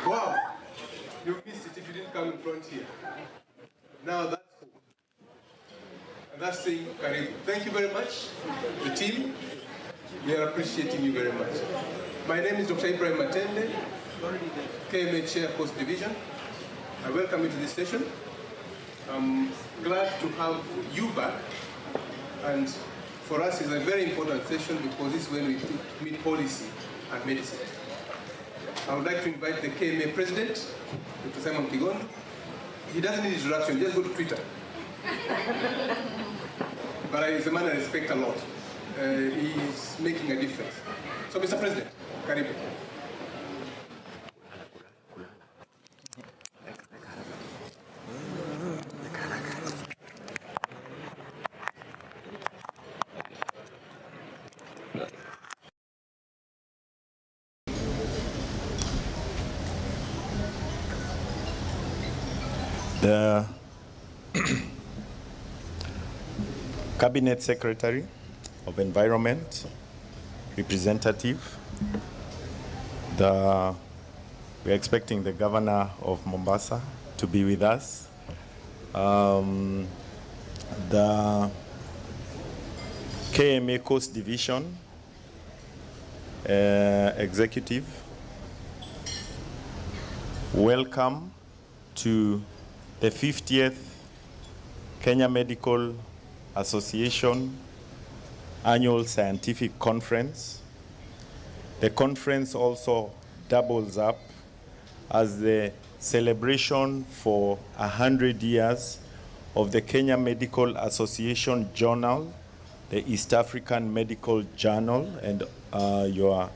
Wow, you missed it if you didn't come in front here. Now that's cool. And that's saying Karibu. Thank you very much, the team. We are appreciating you very much. My name is Dr. Ibrahim Matende, KMA Chair Coast Division. I welcome you to this session. I'm glad to have you back. And for us, it's a very important session because this is when we meet policy and medicine. I would like to invite the KMA President, Dr. Simon Kigondo. He doesn't need introduction, just go to Twitter. But he's a man I respect a lot. He's making a difference. So, Mr. President, Karibu. The Cabinet Secretary of Environment, representative, we're expecting the Governor of Mombasa to be with us, the KMA Coast Division executive, welcome to the 50th Kenya Medical Association Annual Scientific Conference. The conference also doubles up as the celebration for 100 years of the Kenya Medical Association Journal, the East African Medical Journal, and you are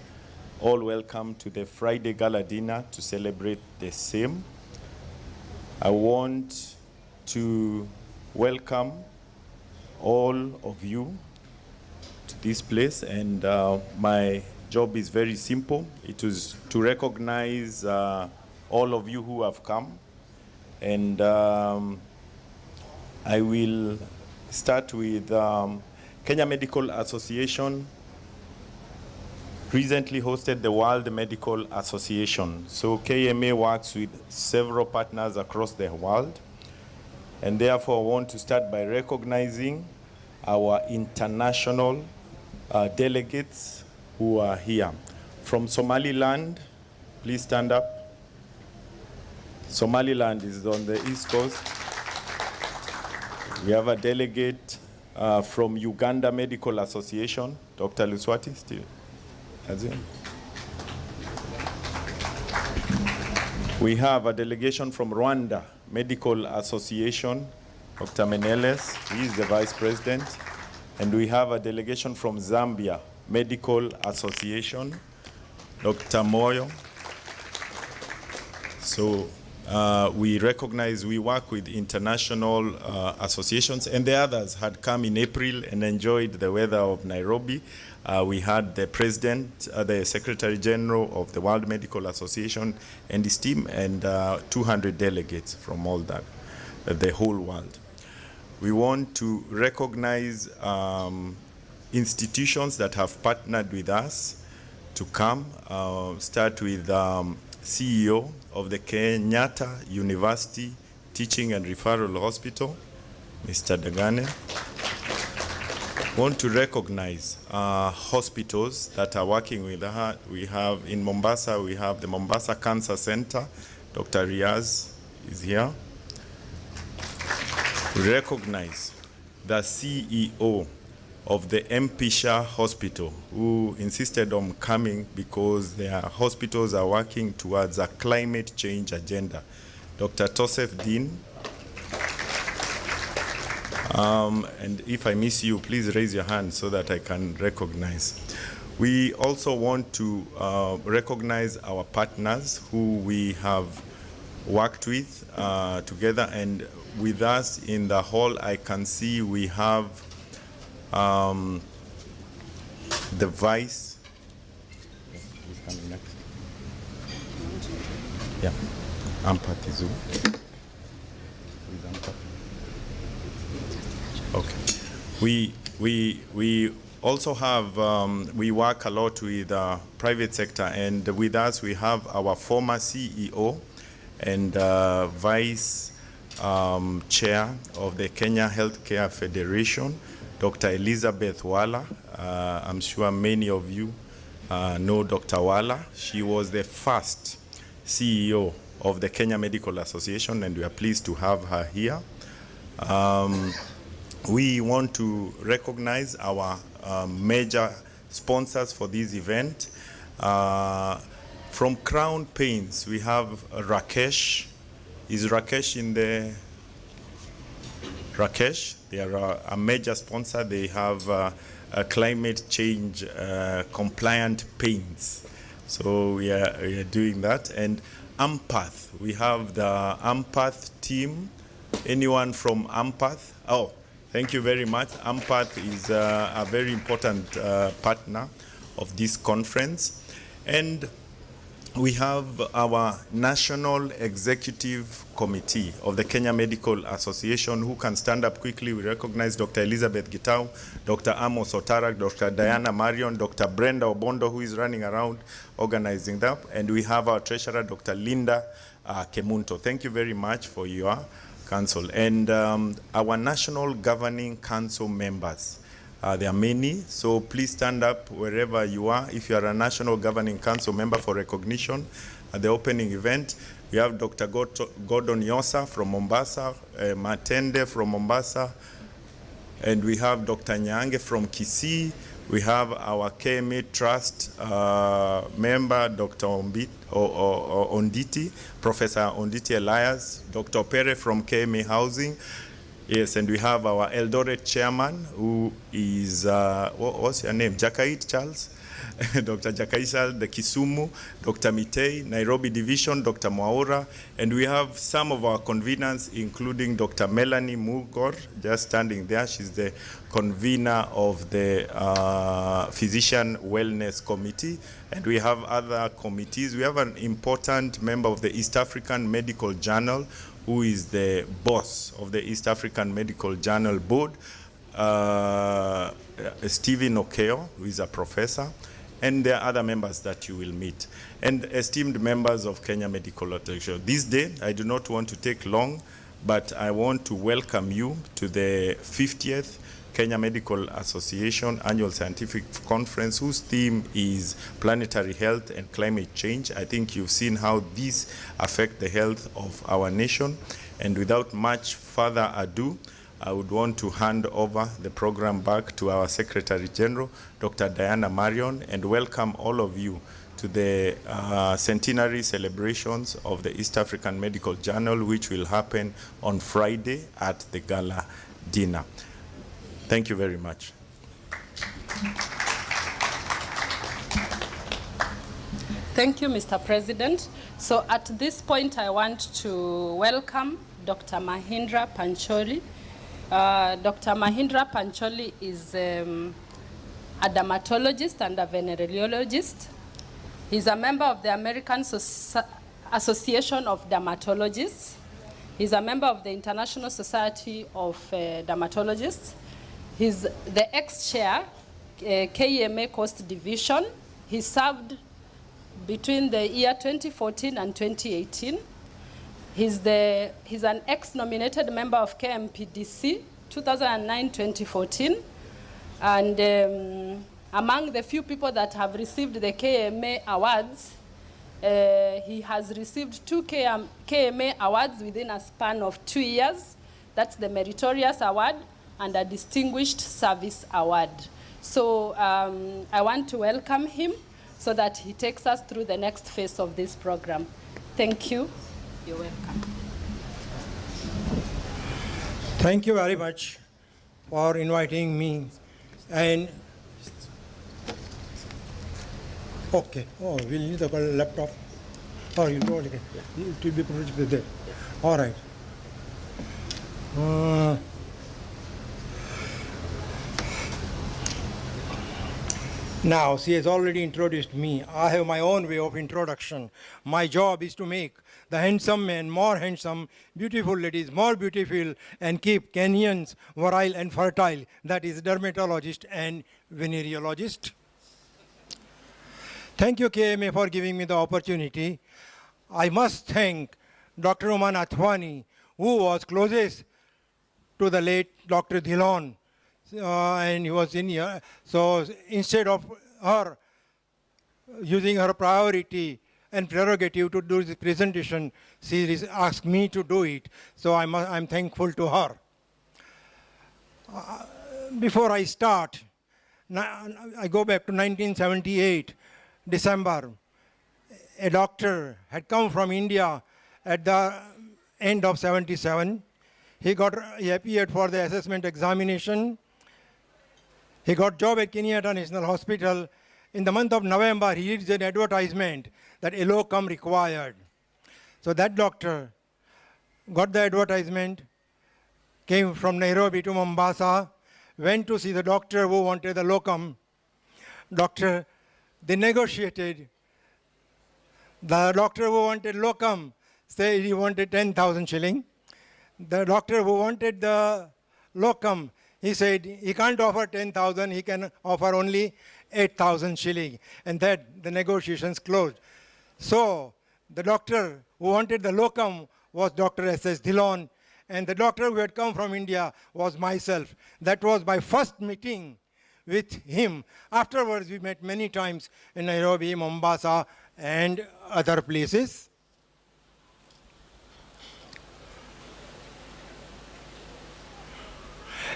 all welcome to the Friday Gala Dinner to celebrate the same. I want to welcome all of you to this place, and my job is very simple. It is to recognize all of you who have come, and I will start with Kenya Medical Association recently hosted the World Medical Association. So KMA works with several partners across the world, and therefore I want to start by recognizing our international delegates who are here. From Somaliland, please stand up. Somaliland is on the East Coast. We have a delegate from Uganda Medical Association, Dr. Luswati, still. That's it. We have a delegation from Rwanda Medical Association, Dr. Meneles, he is the Vice President. And we have a delegation from Zambia Medical Association, Dr. Moyo. So we recognize we work with international associations, and the others had come in April and enjoyed the weather of Nairobi. We had the President, the Secretary General of the World Medical Association and his team, and 200 delegates from all that, the whole world. We want to recognize institutions that have partnered with us to come. Start with CEO of the Kenyatta University Teaching and Referral Hospital, Mr. Dagane. Want to recognize hospitals that are working with her. We have in Mombasa, we have the Mombasa Cancer Center. Dr. Riaz is here. We recognize the CEO of the MP Shah Hospital, who insisted on coming because their hospitals are working towards a climate change agenda. Dr. Tosef Dean. And if I miss you, please raise your hand so that I can recognize. We also want to recognize our partners who we have worked with together, and with us in the hall, I can see we have the Vice. Who's coming next? Yeah, Ampath is who? Okay. We also have, we work a lot with private sector, and with us we have our former CEO and Vice Chair of the Kenya Healthcare Federation, Dr. Elizabeth Wala. I'm sure many of you know Dr. Wala. She was the first CEO of the Kenya Medical Association, and we are pleased to have her here. We want to recognize our major sponsors for this event. From Crown Paints, we have Rakesh. Is Rakesh in the... Rakesh, they are a major sponsor. They have a climate change compliant paints. So we are doing that. And Ampath, we have the Ampath team. Anyone from Ampath? Oh, thank you very much. Ampath is a very important partner of this conference. And we have our National Executive Committee of the Kenya Medical Association, who can stand up quickly. We recognize Dr. Elizabeth Gitau, Dr. Amos Otarak, Dr. Diana Marion, Dr. Brenda Obondo, who is running around organizing that. And we have our treasurer, Dr. Linda Kemunto. Thank you very much for your council. And our National Governing Council members. There are many, so please stand up wherever you are. If you are a National Governing Council member for recognition at the opening event, we have Dr. Gordon Yosa from Mombasa, Matende from Mombasa, and we have Dr. Nyange from Kisii. We have our KMA Trust member, Dr. Onditi, Professor Onditi Elias, Dr. Pere from KMA Housing. Yes, and we have our Eldoret chairman, who is, what's your name? Jakait Charles? Dr. Jakait Charles, the Kisumu, Dr. Mitei, Nairobi Division, Dr. Mwaura, and we have some of our conveners, including Dr. Melanie Mugor, just standing there. She's the convener of the Physician Wellness Committee, and we have other committees. We have an important member of the East African Medical Journal, who is the boss of the East African Medical Journal Board, Stephen Okeo, who is a professor, and there are other members that you will meet, and esteemed members of Kenya Medical Association. This day, I do not want to take long, but I want to welcome you to the 50th Kenya Medical Association Annual Scientific Conference, whose theme is planetary health and climate change. I think you've seen how these affect the health of our nation. And without much further ado, I would want to hand over the program back to our Secretary General, Dr. Diana Marion, and welcome all of you to the centenary celebrations of the East African Medical Journal, which will happen on Friday at the gala dinner. Thank you very much. Thank you, Mr. President. So at this point, I want to welcome Dr. Mahindra Pancholi. Dr. Mahindra Pancholi is a dermatologist and a venereologist. He's a member of the American Association of Dermatologists. He's a member of the International Society of Dermatologists. He's the ex-chair KMA Coast Division. He served between the year 2014 and 2018. He's an ex-nominated member of KMPDC, 2009-2014. And among the few people that have received the KMA awards, he has received 2 KMA awards within a span of 2 years. That's the Meritorious Award and a Distinguished Service Award. So I want to welcome him so that he takes us through the next phase of this program. Thank you. You're welcome. Thank you very much for inviting me. And okay, oh, we'll need the laptop. Or you don't, it will be projected there. All right. Now, she has already introduced me. I have my own way of introduction. My job is to make the handsome men more handsome, beautiful ladies more beautiful, and keep Kenyans virile and fertile. That is dermatologist and venereologist. Thank you, KMA, for giving me the opportunity. I must thank Dr. Oman Athwani, who was closest to the late Dr. Dhillon, and he was in here. So instead of her using her priority and prerogative to do this presentation, she asked me to do it. So I'm thankful to her. Before I start, I go back to 1978, December. A doctor had come from India at the end of 77. He appeared for the assessment examination. He got job at Kenyatta National Hospital. In the month of November, he reads an advertisement that a locum required. So that doctor got the advertisement, came from Nairobi to Mombasa, went to see the doctor who wanted the locum. They negotiated. The doctor who wanted locum said he wanted 10,000 shilling. The doctor who wanted the locum, he said he can't offer 10,000, he can offer only 8,000 shilling. And that the negotiations closed. So the doctor who wanted the locum was Dr. S.S. Dhillon, and the doctor who had come from India was myself. That was my first meeting with him. Afterwards, we met many times in Nairobi, Mombasa, and other places.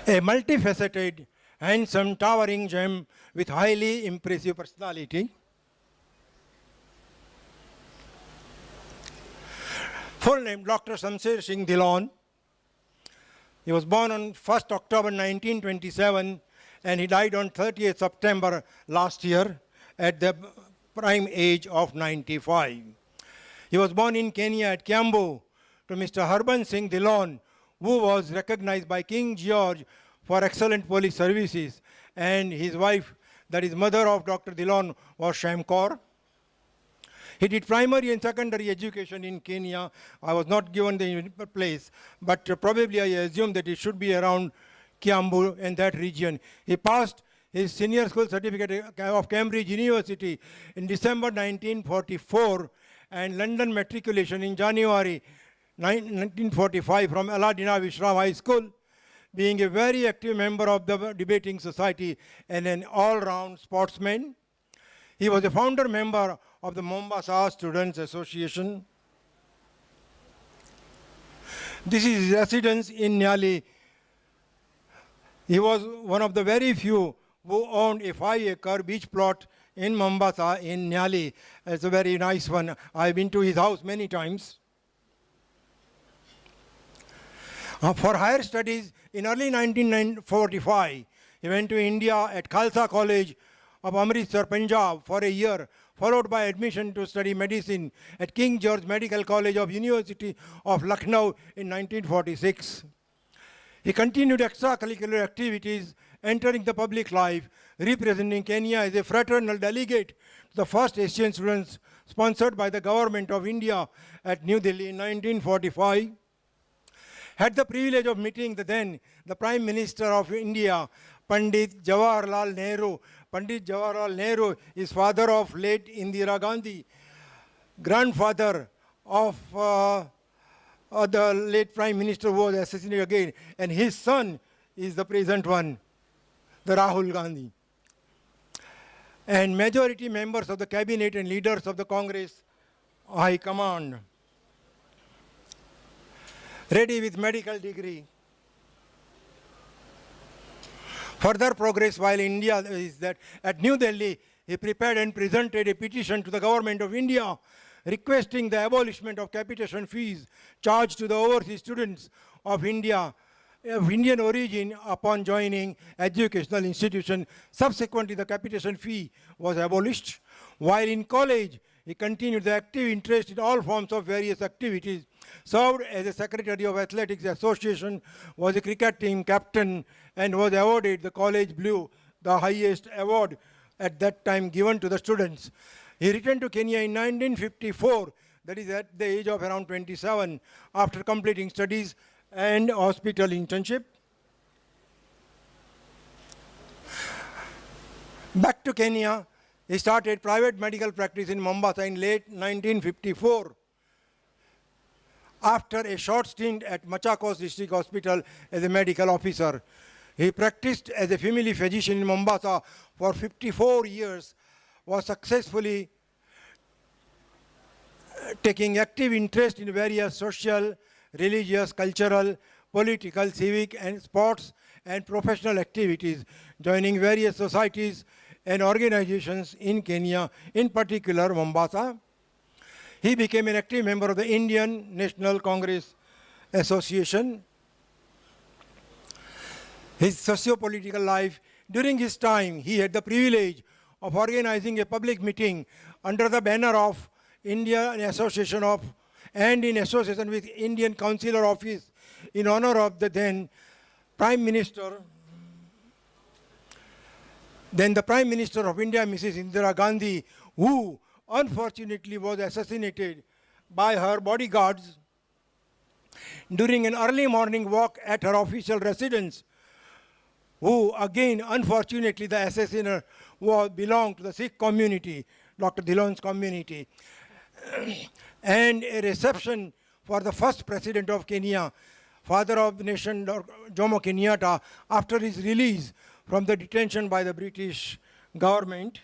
A multifaceted, handsome, towering gem with highly impressive personality. Full name, Dr. Shamsher Singh Dhillon. He was born on 1st October 1927, and he died on 30th September last year at the prime age of 95. He was born in Kenya at Kiambu to Mr. Harbans Singh Dhillon, who was recognized by King George for excellent police services, and his wife, that is mother of Dr. Dhillon, was Shyam Kaur. He did primary and secondary education in Kenya. I was not given the place, but probably I assume that it should be around Kiambu in that region. He passed his senior school certificate of Cambridge University in December 1944 and London matriculation in January 1945 from Aladina Vishram High School, being a very active member of the debating society and an all-round sportsman. He was a founder member of the Mombasa Students Association. This is his residence in Nyali. He was one of the very few who owned a 5-acre beach plot in Mombasa in Nyali. It's a very nice one. I've been to his house many times. For higher studies, in early 1945, he went to India at Khalsa College of Amritsar, Punjab for a year, followed by admission to study medicine at King George Medical College of University of Lucknow in 1946. He continued extracurricular activities, entering the public life, representing Kenya as a fraternal delegate to the first Asian students sponsored by the government of India at New Delhi in 1945. Had the privilege of meeting the Prime Minister of India, Pandit Jawaharlal Nehru. Pandit Jawaharlal Nehru is father of late Indira Gandhi, grandfather of the late Prime Minister who was assassinated again, and his son is the present one, the Rahul Gandhi. And majority members of the cabinet and leaders of the Congress High Command. Ready with medical degree. Further progress while India is that at New Delhi, he prepared and presented a petition to the government of India requesting the abolishment of capitation fees charged to the overseas students of India of Indian origin upon joining educational institution. Subsequently, the capitation fee was abolished. While in college, he continued the active interest in all forms of various activities, served as a secretary of Athletics Association, was a cricket team captain, and was awarded the College Blue, the highest award at that time given to the students. He returned to Kenya in 1954, that is at the age of around 27, after completing studies and hospital internship. Back to Kenya, he started private medical practice in Mombasa in late 1954. After a short stint at Machakos District Hospital as a medical officer, he practiced as a family physician in Mombasa for 54 years, was successfully taking active interest in various social, religious, cultural, political, civic, and sports and professional activities, joining various societies and organizations in Kenya, in particular Mombasa. He became an active member of the Indian National Congress Association. His socio-political life, during his time, he had the privilege of organizing a public meeting under the banner of Indian Association of, and in association with Indian Consular Office, in honor of the then Prime Minister of India, Mrs. Indira Gandhi, who unfortunately was assassinated by her bodyguards during an early morning walk at her official residence, who again, unfortunately, the assassiner belonged to the Sikh community, Dr. Dhillon's community. And a reception for the first president of Kenya, father of the nation, Jomo Kenyatta, after his release from the detention by the British government.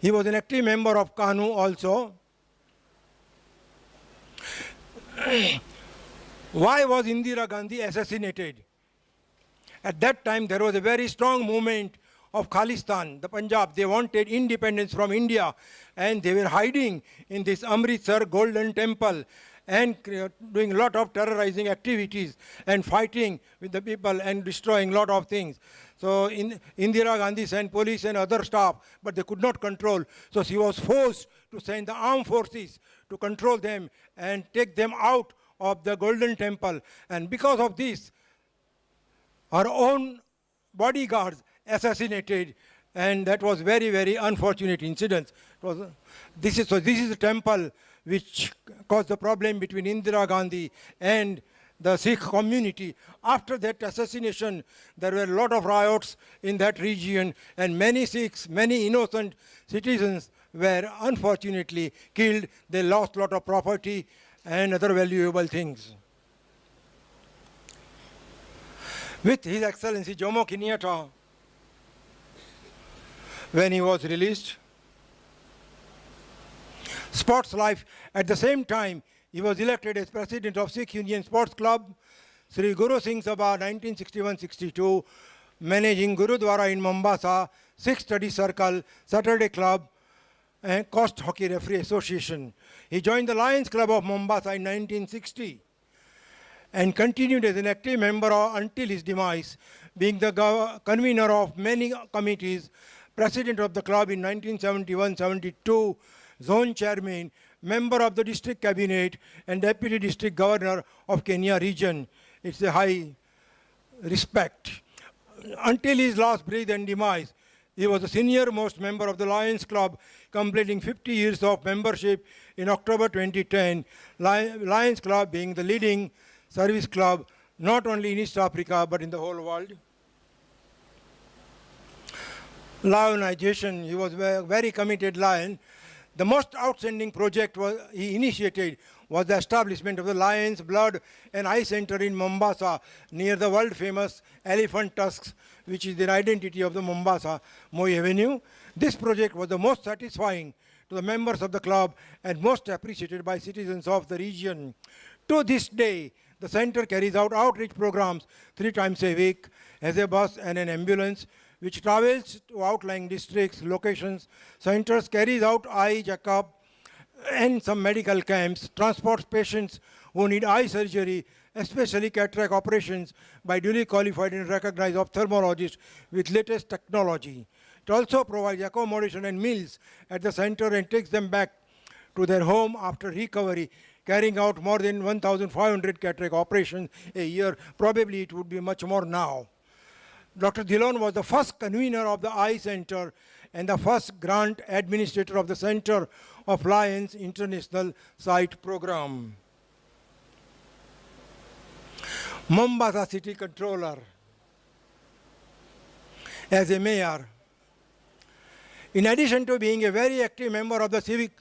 He was an active member of KANU also. Why was Indira Gandhi assassinated? At that time, there was a very strong movement of Khalistan, the Punjab. They wanted independence from India, and they were hiding in this Amritsar Golden Temple and doing a lot of terrorizing activities and fighting with the people and destroying a lot of things. So Indira Gandhi sent police and other staff, but they could not control. So she was forced to send the armed forces to control them and take them out of the Golden Temple. And because of this, her own bodyguards assassinated, and that was very, very unfortunate incident. This is the temple which caused the problem between Indira Gandhi and the Sikh community. After that assassination, there were a lot of riots in that region, and many Sikhs, many innocent citizens were unfortunately killed. They lost a lot of property and other valuable things. With His Excellency Jomo Kenyatta, when he was released, sports life, at the same time, he was elected as president of Sikh Union Sports Club, Sri Guru Singh Sabha 1961-62, managing Gurudwara in Mombasa, Sikh Study Circle, Saturday Club, and Coast Hockey Referee Association. He joined the Lions Club of Mombasa in 1960 and continued as an active member until his demise, being the convener of many committees, president of the club in 1971-72, zone chairman, member of the district cabinet, and deputy district governor of Kenya region. It's a high respect. Until his last breath and demise, he was the senior most member of the Lions Club, completing 50 years of membership in October 2010. Lions Club being the leading service club, not only in East Africa, but in the whole world. lionization. He was a very committed lion. The most outstanding project he initiated was the establishment of the Lions, Blood and Eye Center in Mombasa, near the world-famous Elephant Tusks, which is the identity of the Mombasa Moi Avenue. This project was the most satisfying to the members of the club and most appreciated by citizens of the region. To this day, the center carries out outreach programs 3 times a week, has a bus and an ambulance, which travels to outlying districts, locations. Centers carries out eye checkup and some medical camps, transports patients who need eye surgery, especially cataract operations, by duly qualified and recognized ophthalmologists with latest technology. It also provides accommodation and meals at the center and takes them back to their home after recovery, carrying out more than 1,500 cataract operations a year. Probably it would be much more now. Dr. Dhillon was the first convener of the Eye Center and the first grant administrator of the Center of Lions International Site Program. Mombasa City Controller. As a mayor, in addition to being a very active member of the civic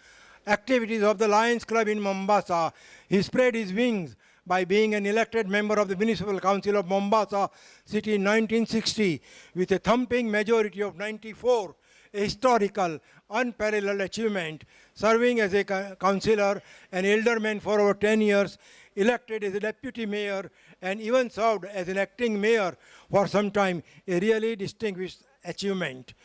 activities of the Lions Club in Mombasa, he spread his wings by being an elected member of the Municipal Council of Mombasa City in 1960 with a thumping majority of 94, a historical, unparalleled achievement, serving as a councillor and alderman for over 10 years, elected as a deputy mayor, and even served as an acting mayor for some time, a really distinguished achievement.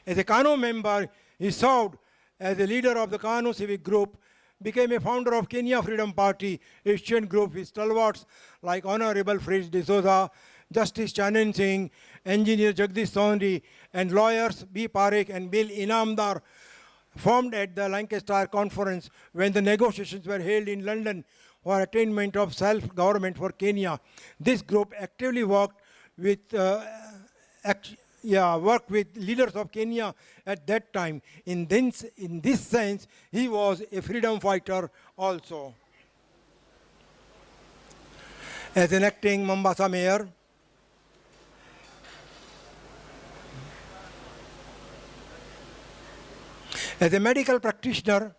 As a KANU member, he served as a leader of the KANU Civic Group, became a founder of Kenya Freedom Party, Asian Group with stalwarts like Honorable Fritz D'Souza, Justice Chanan Singh, Engineer Jagdish Sondhi, and lawyers B. Parekh and Bill Inamdar, formed at the Lancaster Conference when the negotiations were held in London for attainment of self-government for Kenya. This group actively worked with leaders of Kenya at that time. In this sense, he was a freedom fighter also. As an acting Mombasa mayor, as a medical practitioner,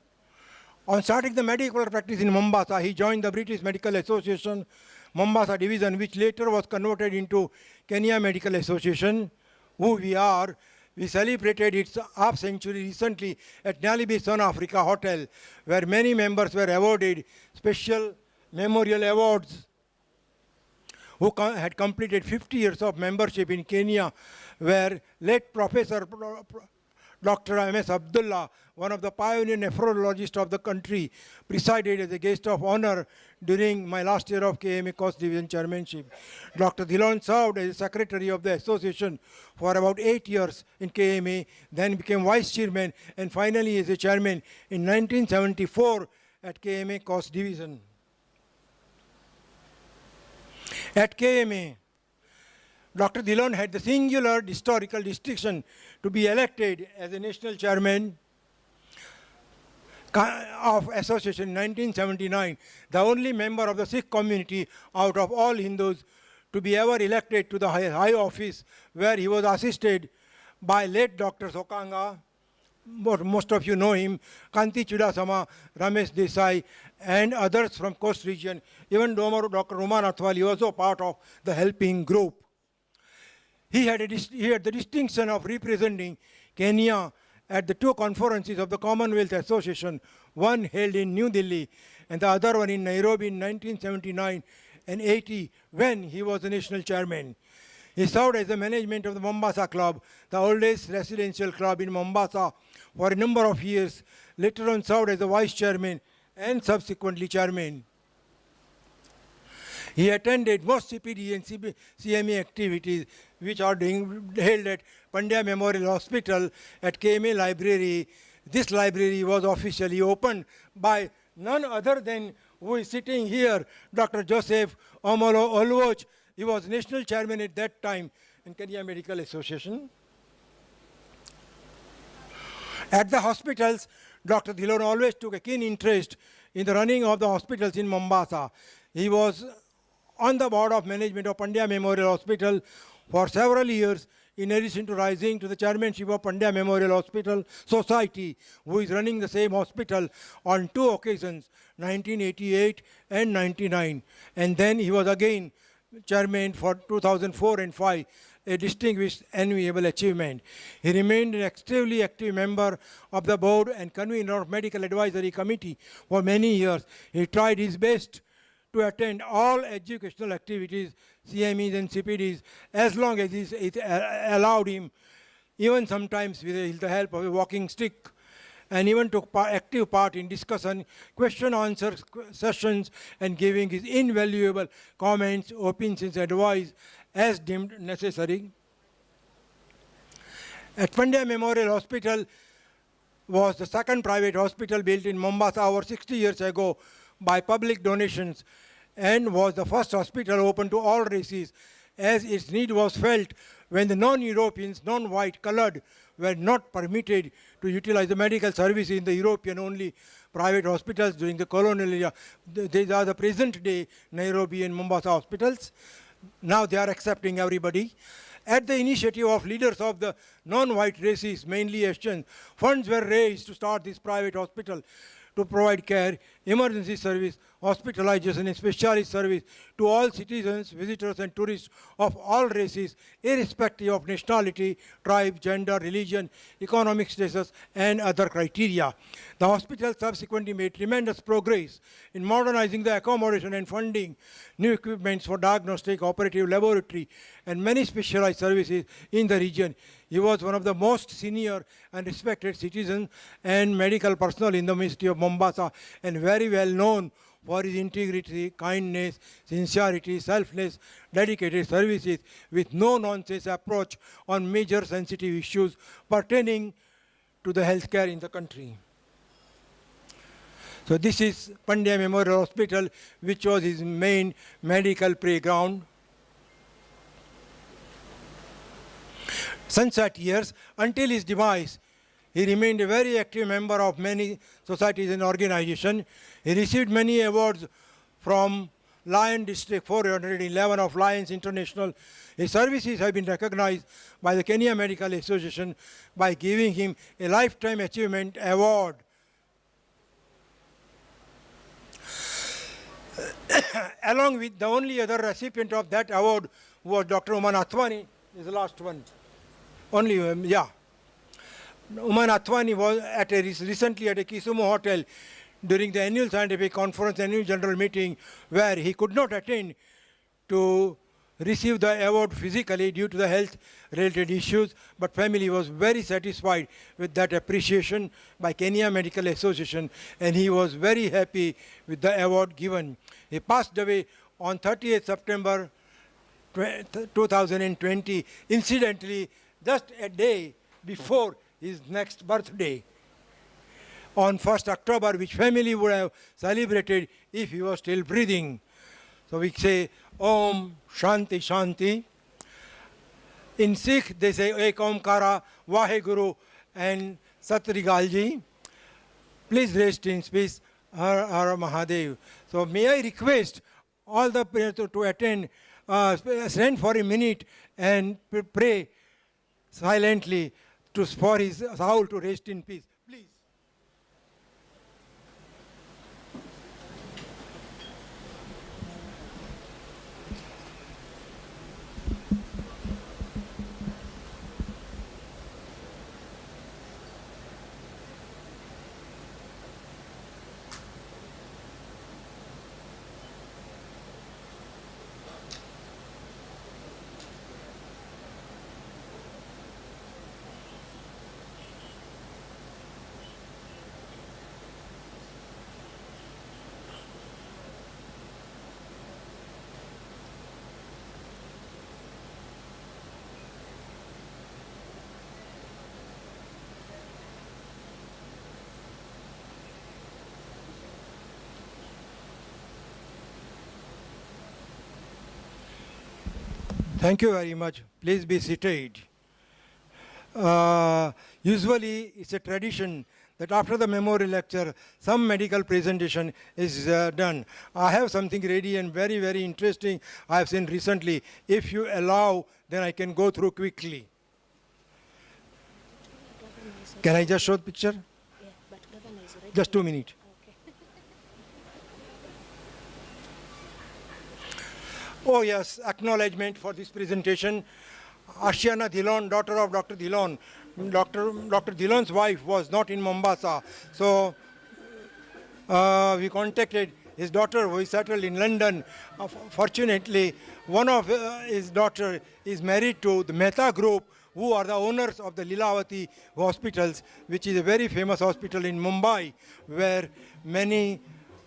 on starting the medical practice in Mombasa, he joined the British Medical Association Mombasa Division, which later was converted into Kenya Medical Association. Who we are. We celebrated its half century recently at Nyalibi Sun Africa Hotel, where many members were awarded special memorial awards who had completed 50 years of membership in Kenya, where late Professor Dr. M.S. Abdullah, one of the pioneer nephrologists of the country, presided as a guest of honor during my last year of KMA Coast Division chairmanship. Dr. Dhillon served as secretary of the association for about 8 years in KMA, then became vice chairman, and finally as a chairman in 1974 at KMA Coast Division. At KMA, Dr. Dhillon had the singular historical distinction to be elected as a national chairman of association in 1979, the only member of the Sikh community out of all Hindus to be ever elected to the high office, where he was assisted by late Dr. Sokanga, most of you know him, Kanti Chudasama, Ramesh Desai, and others from coast region. Even Dr. Roman Athwali was also part of the helping group. He had the distinction of representing Kenya at the 2 conferences of the Commonwealth Association, one held in New Delhi and the other one in Nairobi in 1979 and 80, when he was the national chairman. He served as the management of the Mombasa Club, the oldest residential club in Mombasa, for a number of years, later on served as the vice chairman and subsequently chairman. He attended most CPD and CMA activities which are held at Pandya Memorial Hospital, at KMA Library. This library was officially opened by none other than who is sitting here, Dr. Joseph Omolo Olwoch. He was national chairman at that time in Kenya Medical Association. At the hospitals, Dr. Dhillon always took a keen interest in the running of the hospitals in Mombasa. He was on the board of management of Pandya Memorial Hospital for several years in addition to rising to the chairmanship of Pandya Memorial Hospital Society, who is running the same hospital on 2 occasions, 1988 and 99. And then he was again chairman for 2004 and 5, a distinguished enviable achievement. He remained an extremely active member of the board and convener of Medical Advisory Committee for many years. He tried his best to attend all educational activities, CMEs and CPDs, as long as it allowed him, even sometimes with the help of a walking stick, and even took active part in discussion, question-answer sessions, and giving his invaluable comments, opinions, advice as deemed necessary. At Pandya Memorial Hospital was the second private hospital built in Mombasa over 60 years ago by public donations, and was the first hospital open to all races, as its need was felt when the non-Europeans, non-white, colored, were not permitted to utilize the medical services in the European-only private hospitals during the colonial era. These are the present-day Nairobi and Mombasa hospitals. Now they are accepting everybody. At the initiative of leaders of the non-white races, mainly Asians, funds were raised to start this private hospital to provide care, emergency service, hospitalization and specialist service to all citizens, visitors and tourists of all races, irrespective of nationality, tribe, gender, religion, economic status and other criteria. The hospital subsequently made tremendous progress in modernizing the accommodation and funding new equipments for diagnostic, operative laboratory and many specialized services in the region. He was one of the most senior and respected citizens and medical personnel in the Ministry of Mombasa, and very well known for his integrity, kindness, sincerity, selfless, dedicated services with no-nonsense approach on major sensitive issues pertaining to the healthcare in the country. So this is Pandya Memorial Hospital, which was his main medical playground. Sunset years, until his demise, he remained a very active member of many societies and organizations. He received many awards from Lion District 411 of Lions International. His services have been recognized by the Kenya Medical Association by giving him a Lifetime Achievement Award. Along with the only other recipient of that award was Dr. Uman Athwani, is the last one. Only, yeah. Uman Athwani was recently at a Kisumu hotel during the annual scientific conference, annual general meeting, where he could not attend to receive the award physically due to the health-related issues, but family was very satisfied with that appreciation by Kenya Medical Association, and he was very happy with the award given. He passed away on 30th September 2020, incidentally, just a day before his next birthday, on 1st October, which family would have celebrated if he was still breathing. So we say, Om Shanti Shanti. In Sikh, they say Ek Omkara, Vaheguru, and Satrigalji. Please rest in peace, Har Har Mahadev. So may I request all the prayers to attend, stand for a minute and pray silently for his soul to rest in peace. Please. Thank you very much. Please be seated. Usually, it's a tradition that after the memorial lecture, some medical presentation is done. I have something ready and very, very interesting I have seen recently. If you allow, then I can go through quickly. Can I just show the picture? Yeah, but Governor is already. Just 2 minutes. Okay. Oh yes, acknowledgement for this presentation. Ashiana Dhillon, daughter of Dr. Dhillon. Dr. Dhillon's wife was not in Mombasa. So we contacted his daughter who is settled in London. Fortunately, one of his daughter is married to the Mehta Group, who are the owners of the Lilavati Hospitals, which is a very famous hospital in Mumbai, where many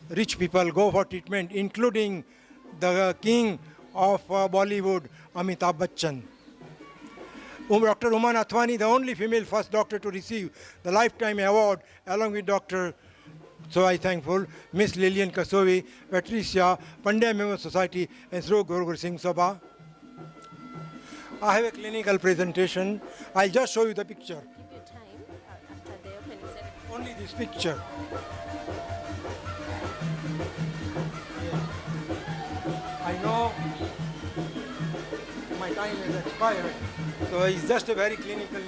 rich people go for treatment, including the king of Bollywood, Amitabh Bachchan. Dr. Uma Nathwani, the only female first doctor to receive the Lifetime Award, along with Dr. So I thankful, Miss Lillian Kasovi, Patricia, Pandya Memorial Society, and Sri Guru Singh Sabha. I have a clinical presentation. I'll just show you the picture. Give you time after the opening ceremony. Only this picture. I know my time has expired, so it's just a very clinical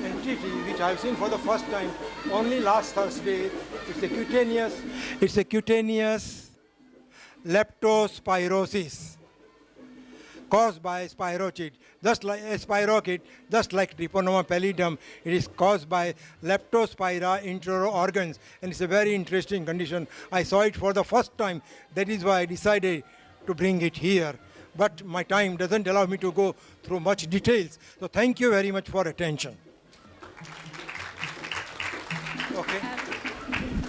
entity which I've seen for the first time only last Thursday. It's a cutaneous leptospirosis caused by spirochete, just like a spirochete, just like Treponema pallidum. It is caused by Leptospira intra-organs, and it's a very interesting condition. I saw it for the first time. That is why I decided to bring it here. But my time doesn't allow me to go through much details. So thank you very much for attention. Okay.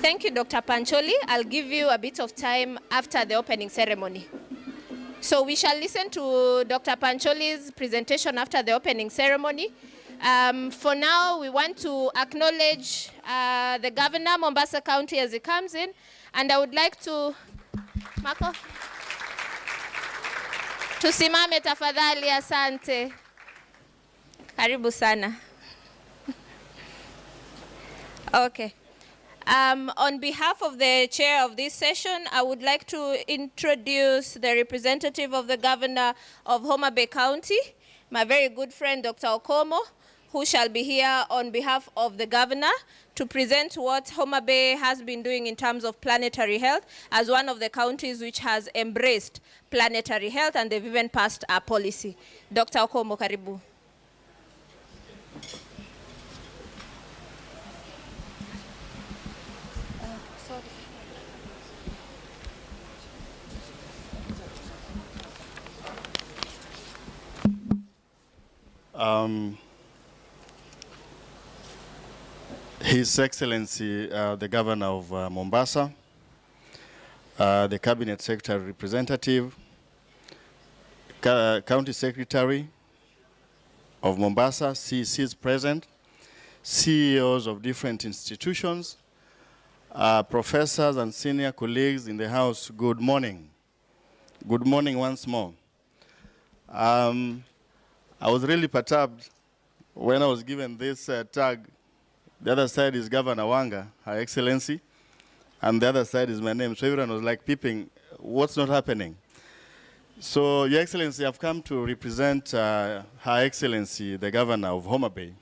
Thank you, Dr. Pancholi. I'll give you a bit of time after the opening ceremony. So we shall listen to Dr. Pancholi's presentation after the opening ceremony. For now, we want to acknowledge the Governor, Mombasa County, as he comes in. And I would like to, Marco, tusimame tafadhali, asante. Karibu sana. Okay. On behalf of the chair of this session, I would like to introduce the representative of the Governor of Homa Bay County, my very good friend, Dr. Okomo, who shall be here on behalf of the Governor to present what Homa Bay has been doing in terms of planetary health as one of the counties which has embraced planetary health, and they've even passed a policy. Dr. Okomo, karibu. His Excellency, the Governor of Mombasa, the Cabinet Secretary Representative, County Secretary of Mombasa, CECs present, CEOs of different institutions, professors and senior colleagues in the House, good morning. Good morning once more. I was really perturbed when I was given this tag. The other side is Governor Wanga, Her Excellency, and the other side is my name. So everyone was like peeping, what's not happening? So, Your Excellency, I've come to represent Her Excellency, the Governor of Homa Bay,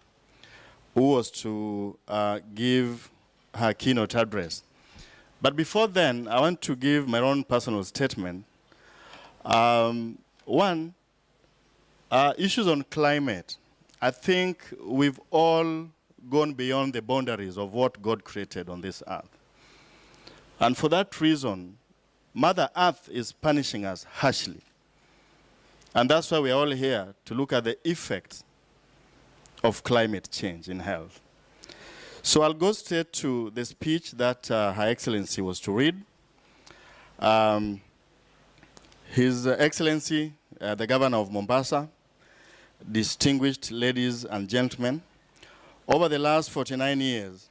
who was to give her keynote address. But before then, I want to give my own personal statement. One, issues on climate. I think we've all gone beyond the boundaries of what God created on this earth. And for that reason, Mother Earth is punishing us harshly. And that's why we're all here to look at the effects of climate change in health. So I'll go straight to the speech that Her Excellency was to read. His Excellency, the Governor of Mombasa, distinguished ladies and gentlemen, over the last 49 years,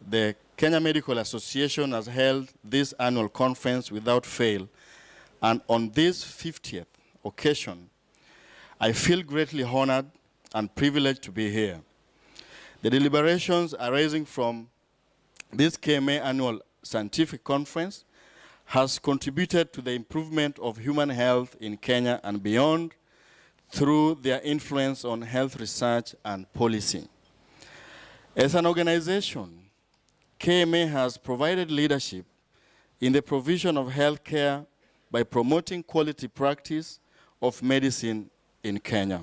the Kenya Medical Association has held this annual conference without fail, and on this 50th occasion, I feel greatly honored and privileged to be here. The deliberations arising from this KMA annual scientific conference has contributed to the improvement of human health in Kenya and beyond through their influence on health research and policy. As an organization, KMA has provided leadership in the provision of healthcare by promoting quality practice of medicine in Kenya.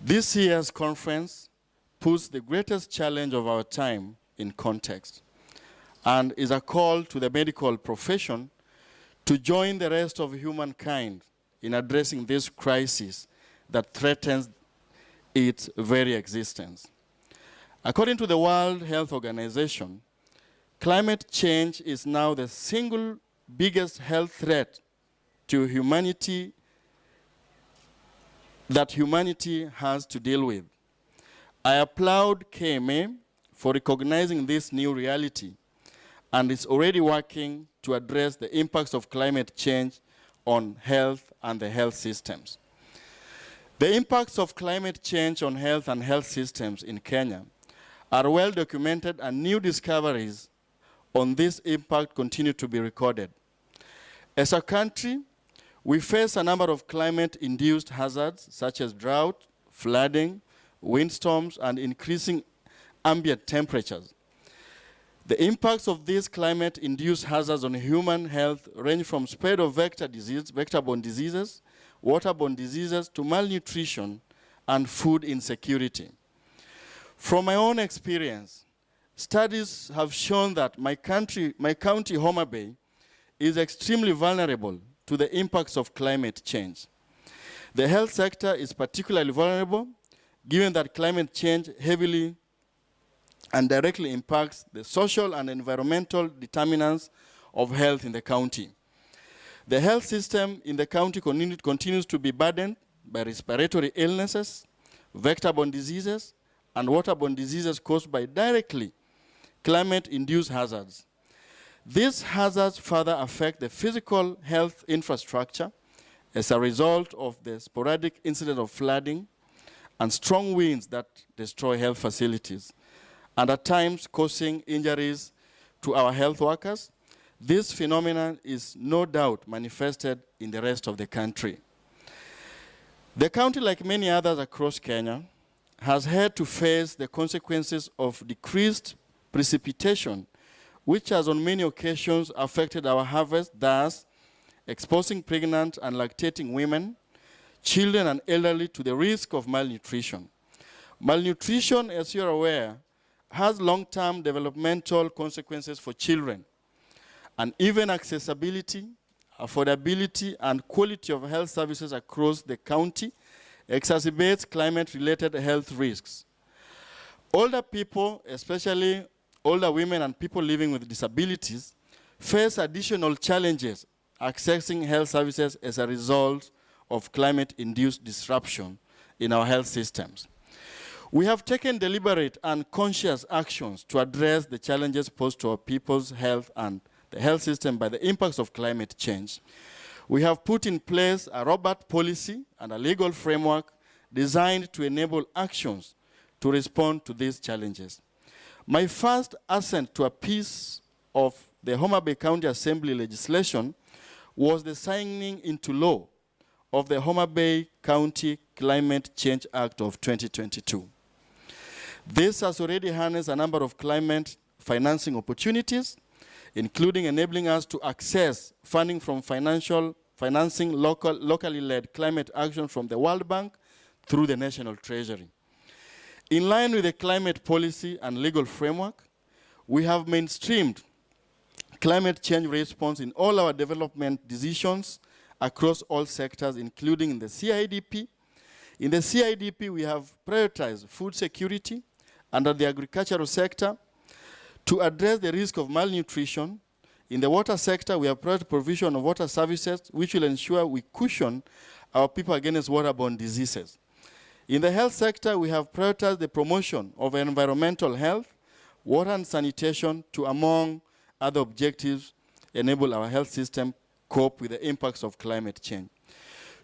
This year's conference puts the greatest challenge of our time in context and is a call to the medical profession to join the rest of humankind in addressing this crisis that threatens its very existence. According to the World Health Organization, climate change is now the single biggest health threat to humanity that humanity has to deal with. I applaud KMA for recognizing this new reality and is already working to address the impacts of climate change on health and the health systems. The impacts of climate change on health and health systems in Kenya are well documented, and new discoveries on this impact continue to be recorded. As a country, we face a number of climate-induced hazards such as drought, flooding, windstorms, and increasing ambient temperatures. The impacts of these climate-induced hazards on human health range from spread of vector-borne diseases, waterborne diseases, to malnutrition and food insecurity. From my own experience, studies have shown that my county, Homa Bay, is extremely vulnerable to the impacts of climate change. The health sector is particularly vulnerable, given that climate change heavily and directly impacts the social and environmental determinants of health in the county. The health system in the county continues to be burdened by respiratory illnesses, vector-borne diseases, and waterborne diseases caused by directly climate-induced hazards. These hazards further affect the physical health infrastructure as a result of the sporadic incident of flooding and strong winds that destroy health facilities, and at times causing injuries to our health workers. This phenomenon is no doubt manifested in the rest of the country. The county, like many others across Kenya, has had to face the consequences of decreased precipitation, which has on many occasions affected our harvest, thus exposing pregnant and lactating women, children, and elderly to the risk of malnutrition. Malnutrition, as you're aware, has long-term developmental consequences for children, and even accessibility, affordability, and quality of health services across the county exacerbates climate-related health risks. Older people, especially older women and people living with disabilities, face additional challenges accessing health services as a result of climate-induced disruption in our health systems. We have taken deliberate and conscious actions to address the challenges posed to our people's health and the health system by the impacts of climate change. We have put in place a robust policy and a legal framework designed to enable actions to respond to these challenges. My first assent to a piece of the Homa Bay County Assembly legislation was the signing into law of the Homa Bay County Climate Change Act of 2022. This has already harnessed a number of climate financing opportunities, including enabling us to access funding from financing locally led climate action from the World Bank through the National Treasury. In line with the climate policy and legal framework, we have mainstreamed climate change response in all our development decisions across all sectors, including in the CIDP. In the CIDP, we have prioritized food security under the agricultural sector to address the risk of malnutrition. In the water sector, we have prioritized provision of water services, which will ensure we cushion our people against waterborne diseases. In the health sector, we have prioritized the promotion of environmental health, water and sanitation to, among other objectives, enable our health system cope with the impacts of climate change.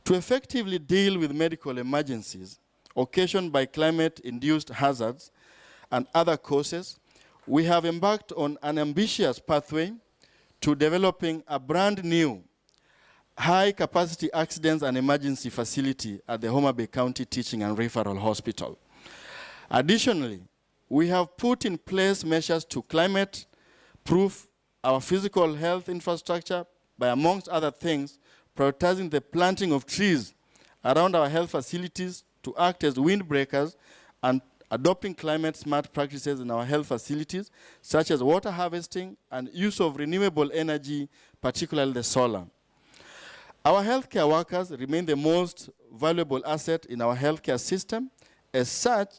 To effectively deal with medical emergencies occasioned by climate-induced hazards and other causes, we have embarked on an ambitious pathway to developing a brand new high-capacity accidents and emergency facility at the Homa Bay County Teaching and Referral Hospital. Additionally, we have put in place measures to climate-proof our physical health infrastructure by, amongst other things, prioritizing the planting of trees around our health facilities to act as windbreakers and adopting climate-smart practices in our health facilities, such as water harvesting and use of renewable energy, particularly the solar. Our healthcare workers remain the most valuable asset in our healthcare system. As such,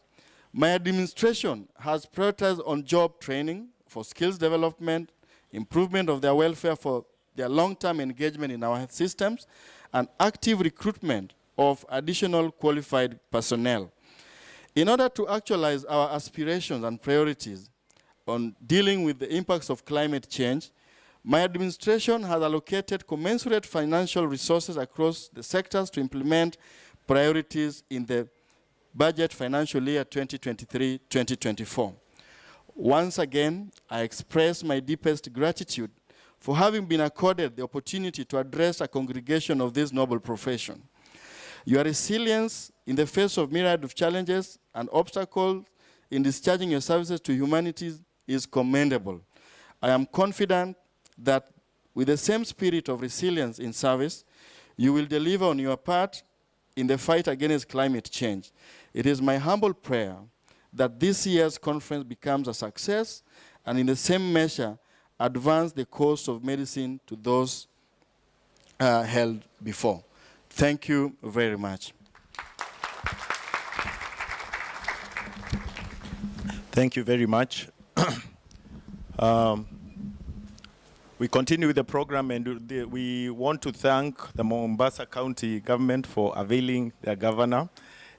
my administration has prioritized on job training for skills development, improvement of their welfare for their long-term engagement in our health systems, and active recruitment of additional qualified personnel. In order to actualize our aspirations and priorities on dealing with the impacts of climate change, my administration has allocated commensurate financial resources across the sectors to implement priorities in the budget financial year 2023-2024. Once again, I express my deepest gratitude for having been accorded the opportunity to address a congregation of this noble profession. Your resilience in the face of myriad of challenges and obstacles in discharging your services to humanity is commendable. I am confident that with the same spirit of resilience in service, you will deliver on your part in the fight against climate change. It is my humble prayer that this year's conference becomes a success and in the same measure advance the cause of medicine to those held before. Thank you very much. Thank you very much. We continue with the program, and we want to thank the Mombasa County government for availing their governor.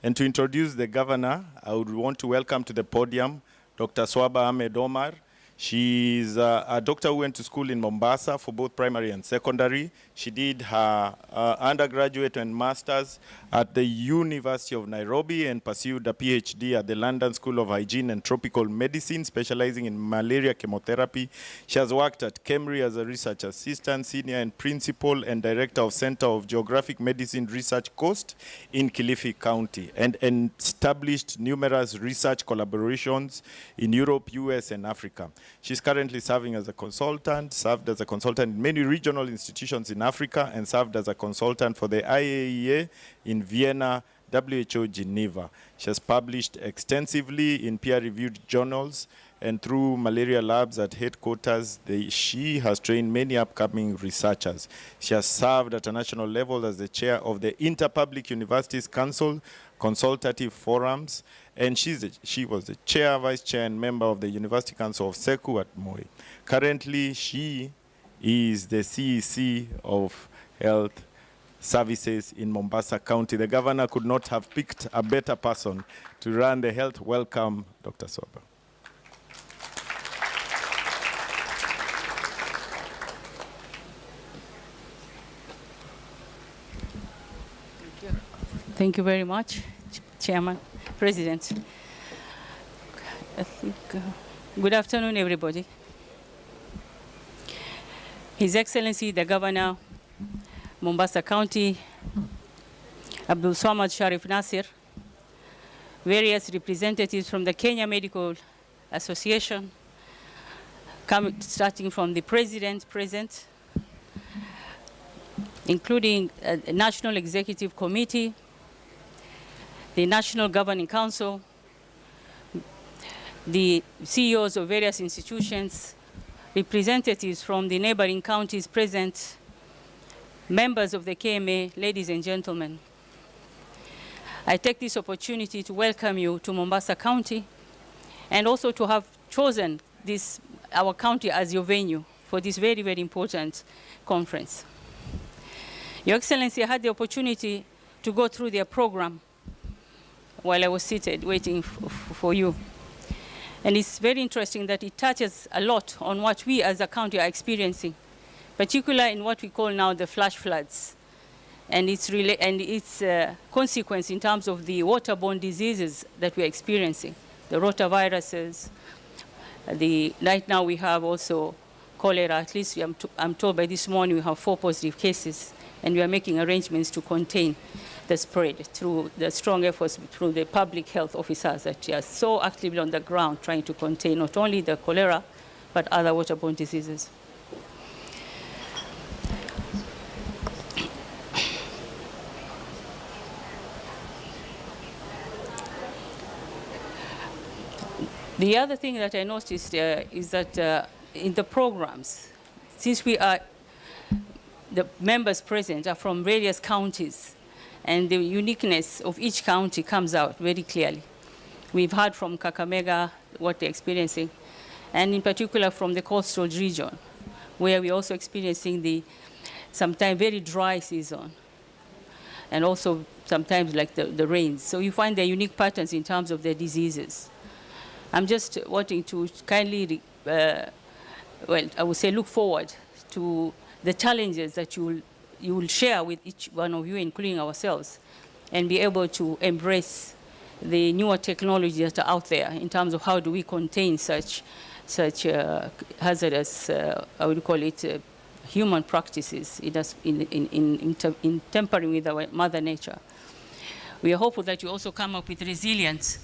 And to introduce the governor, I would want to welcome to the podium Dr. Swaba Ahmed Omar. She's a doctor who went to school in Mombasa for both primary and secondary. She did her undergraduate and master's at the University of Nairobi and pursued a PhD at the London School of Hygiene and Tropical Medicine, specializing in malaria chemotherapy. She has worked at KEMRI as a research assistant, senior and principal, and director of Center of Geographic Medicine Research Coast in Kilifi County, and established numerous research collaborations in Europe, US, and Africa. She's currently serving as a consultant, served as a consultant in many regional institutions in Africa, and served as a consultant for the IAEA in Vienna, WHO Geneva. She has published extensively in peer-reviewed journals, and through malaria labs at headquarters, she has trained many upcoming researchers. She has served at a national level as the chair of the Interpublic Universities Council Consultative Forums, and she was the chair, vice chair, and member of the University Council of SECU at Moi. Currently, she is the CEC of Health Services in Mombasa County. The governor could not have picked a better person to run the health. Welcome, Dr. Swaba. Thank you very much, Chairman, President. Good afternoon, everybody. His Excellency, the Governor, Mombasa County, Abdul Swamad Sharif Nasir, various representatives from the Kenya Medical Association, starting from the President present, including the National Executive Committee, the National Governing Council, the CEOs of various institutions, representatives from the neighboring counties present, members of the KMA, ladies and gentlemen. I take this opportunity to welcome you to Mombasa County and also to have chosen our county as your venue for this very, very important conference. Your Excellency, I had the opportunity to go through their program while I was seated waiting for you. And it's very interesting that it touches a lot on what we as a county are experiencing, particularly in what we call now the flash floods and its consequence in terms of the waterborne diseases that we're experiencing, the rotaviruses. Right now we have also cholera. At least I'm told by this morning we have 4 positive cases, and we are making arrangements to contain the spread through the strong efforts through the public health officers that are so actively on the ground trying to contain not only the cholera, but other waterborne diseases. The other thing that I noticed is that in the programs, since we are, the members present are from various counties, and the uniqueness of each county comes out very clearly. We've heard from Kakamega what they're experiencing, and in particular from the coastal region, where we're also experiencing the sometimes very dry season, and also sometimes like the rains. So you find the unique patterns in terms of their diseases. I'm just wanting to kindly, well, I would say look forward to the challenges that you will share with each one of you, including ourselves, and be able to embrace the newer technologies that are out there in terms of how do we contain such hazardous, I would call it, human practices in tampering with our Mother Nature. We are hopeful that you also come up with resilient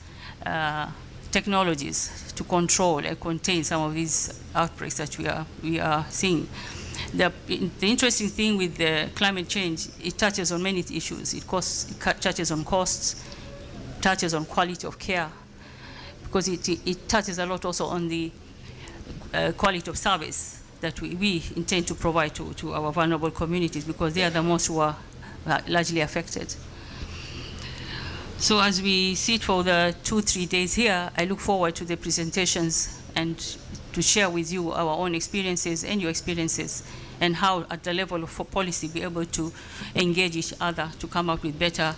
technologies to control and contain some of these outbreaks that we are seeing. The interesting thing with the climate change, it touches on many issues. It touches on costs, touches on quality of care, because it touches a lot also on the quality of service that we intend to provide to our vulnerable communities, because they are the most who are largely affected. So as we sit for the 2-3 days here, I look forward to the presentations and to share with you our own experiences and your experiences, and how at the level of policy be able to engage each other to come up with better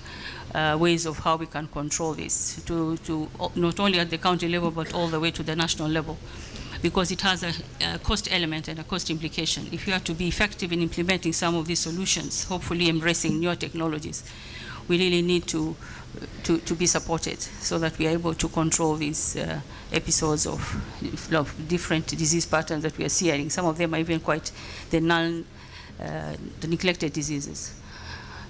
ways of how we can control this, to not only at the county level but all the way to the national level, because it has a cost element and a cost implication. If you are to be effective in implementing some of these solutions, hopefully embracing newer technologies, we really need to be supported so that we are able to control these episodes of different disease patterns that we are seeing. Some of them are even quite the neglected diseases.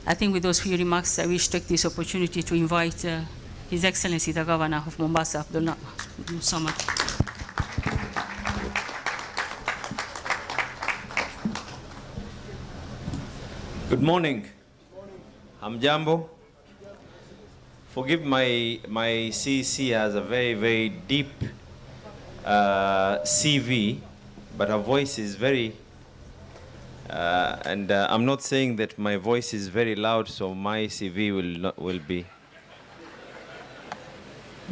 I think with those few remarks, I wish to take this opportunity to invite His Excellency the Governor of Mombasa, Abdullah Samad. Good morning. Hamjambo. Forgive my CC has a very, very deep CV, but her voice is very, and I'm not saying that my voice is very loud, so my CV will be.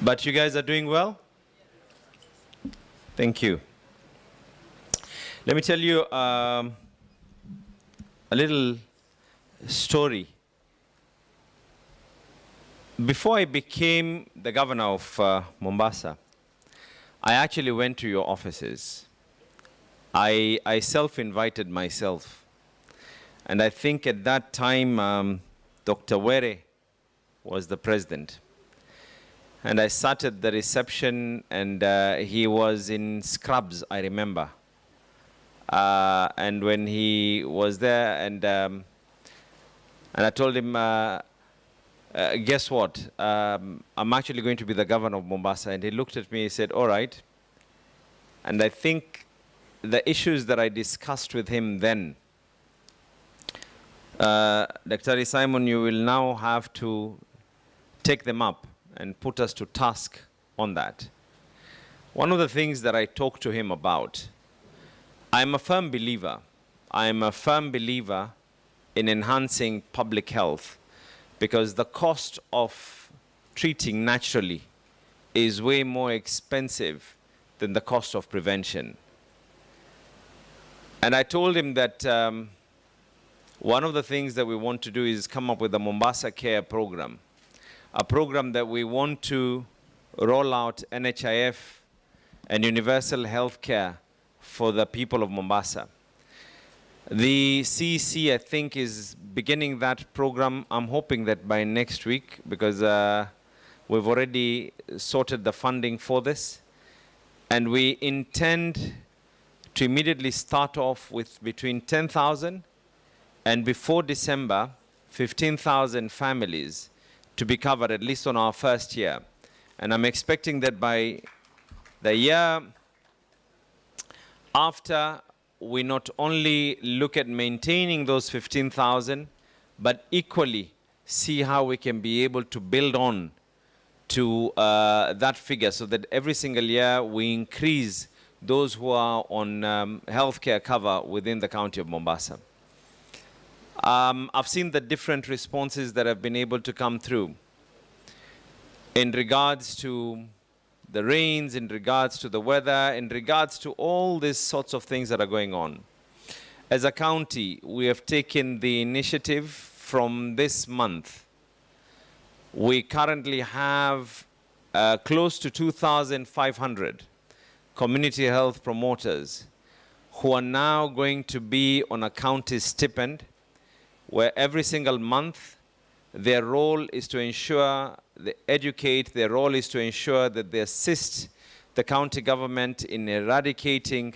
But you guys are doing well? Thank you. Let me tell you a little story. Before I became the governor of Mombasa, I actually went to your offices. I self-invited myself. And I think at that time, Dr. Were was the president. And I sat at the reception, and he was in scrubs, I remember. And when he was there, and I told him, guess what? I'm actually going to be the governor of Mombasa. And he looked at me, he said, all right. And I think the issues that I discussed with him then, Dr. Simon, you will now have to take them up and put us to task on that. One of the things that I talked to him about, I'm a firm believer in enhancing public health, because the cost of treating naturally is way more expensive than the cost of prevention. And I told him that one of the things that we want to do is come up with a Mombasa Care program, a program that we want to roll out NHIF and universal health care for the people of Mombasa. The CEC, I think, is beginning that program. I'm hoping that by next week, because we've already sorted the funding for this. And we intend to immediately start off with between 10,000, and before December, 15,000 families to be covered, at least on our first year. And I'm expecting that by the year after, we not only look at maintaining those 15,000, but equally see how we can be able to build on to that figure, so that every single year we increase those who are on healthcare cover within the county of Mombasa. I've seen the different responses that have been able to come through in regards to the rains, in regards to the weather, in regards to all these sorts of things that are going on. As a county, we have taken the initiative from this month. We currently have close to 2,500 community health promoters who are now going to be on a county stipend, where every single month their role is to ensure they educate, their role is to ensure that they assist the county government in eradicating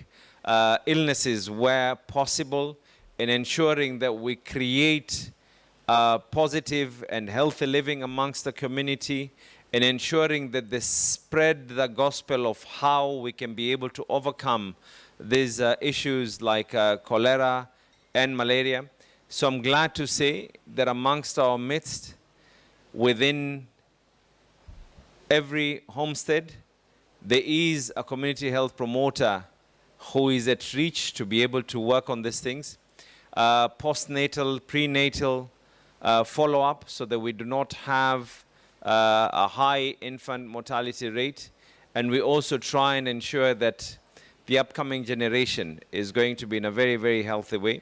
illnesses where possible, in ensuring that we create positive and healthy living amongst the community, in ensuring that they spread the gospel of how we can be able to overcome these issues like cholera and malaria. So I'm glad to say that amongst our midst, within every homestead, there is a community health promoter who is at reach to be able to work on these things. Postnatal, prenatal follow-up, so that we do not have a high infant mortality rate. And we also try and ensure that the upcoming generation is going to be in a very, very healthy way.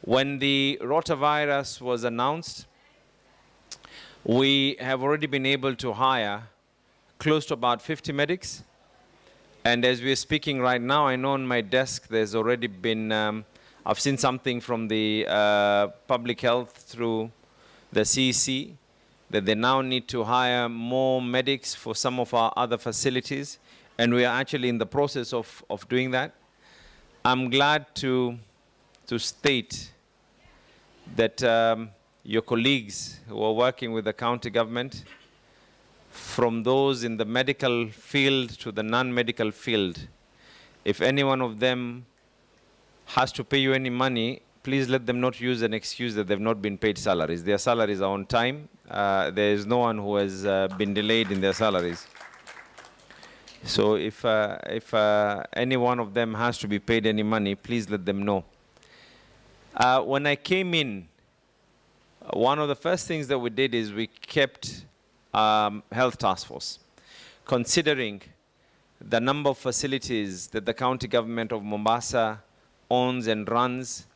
When the rotavirus was announced, we have already been able to hire close to about 50 medics. And as we're speaking right now, I know on my desk there's already been, I've seen something from the public health through the CEC, that they now need to hire more medics for some of our other facilities. And we are actually in the process of doing that. I'm glad to state that your colleagues who are working with the county government, from those in the medical field to the non-medical field, if any one of them has to pay you any money, please let them not use an excuse that they've not been paid salaries. Their salaries are on time. There is no one who has been delayed in their salaries. So if any one of them has to be paid any money, please let them know. When I came in, one of the first things that we did is we kept health task force, considering the number of facilities that the county government of Mombasa owns and runs,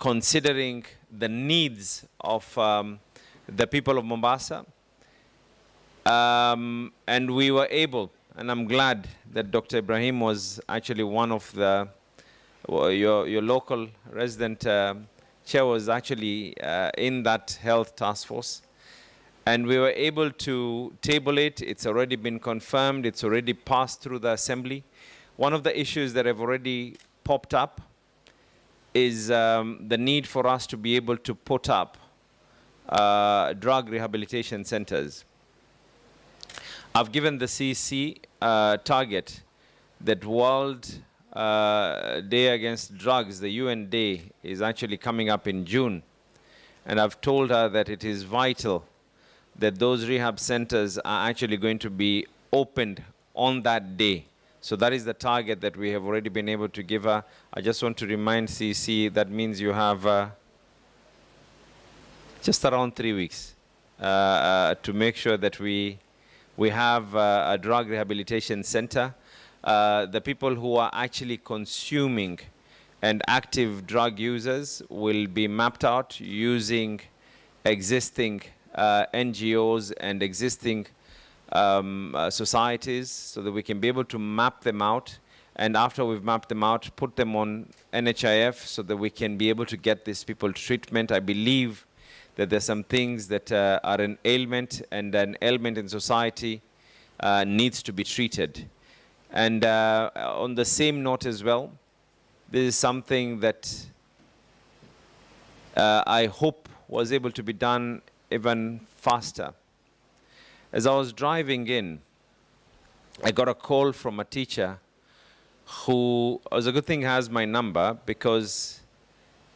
considering the needs of the people of Mombasa. And we were able, and I'm glad that Dr. Ibrahim was actually one of the, your local resident chair was actually in that health task force. And we were able to table it. It's already been confirmed. It's already passed through the assembly. One of the issues that have already popped up is the need for us to be able to put up drug rehabilitation centers. I've given the CEC target that World Day Against Drugs, the UN Day, is actually coming up in June. And I've told her that it is vital that those rehab centers are actually going to be opened on that day. So that is the target that we have already been able to give her. I just want to remind CC that means you have just around 3 weeks to make sure that we have a drug rehabilitation center. The people who are actually consuming and active drug users will be mapped out using existing NGOs and existing societies, so that we can be able to map them out, and after we've mapped them out, put them on NHIF so that we can be able to get these people treatment. I believe that there's some things that are an ailment, and an ailment in society needs to be treated. And on the same note as well, this is something that I hope was able to be done even faster. As I was driving in, I got a call from a teacher who, it was a good thing has my number, because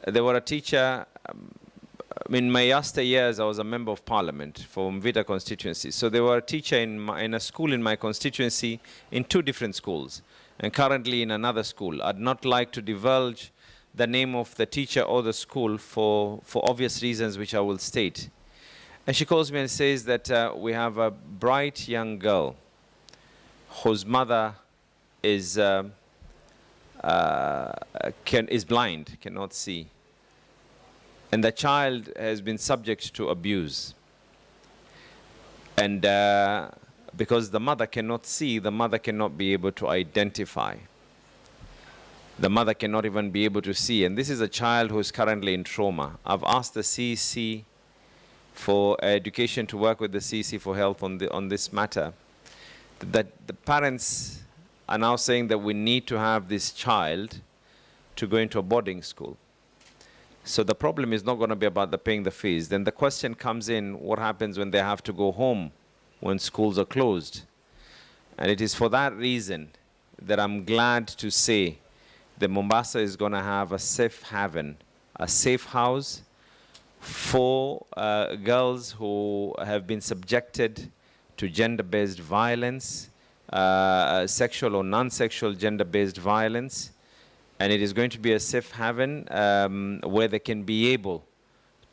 there were a teacher, in my yesterday years, I was a member of parliament for Mvita constituency. So there were a teacher in a school in my constituency, in 2 different schools, and currently in another school. I'd not like to divulge the name of the teacher or the school for obvious reasons, which I will state. And she calls me and says that we have a bright young girl whose mother is blind, cannot see. And the child has been subject to abuse. And because the mother cannot see, the mother cannot be able to identify. The mother cannot even be able to see. And this is a child who is currently in trauma. I've asked the CEC for education to work with the CEC for health on this matter. That the parents are now saying that we need to have this child to go into a boarding school. So the problem is not going to be about the paying the fees. Then the question comes in, what happens when they have to go home when schools are closed? And it is for that reason that I'm glad to say that Mombasa is going to have a safe haven, a safe house for girls who have been subjected to gender-based violence, sexual or non-sexual gender-based violence. And it is going to be a safe haven where they can be able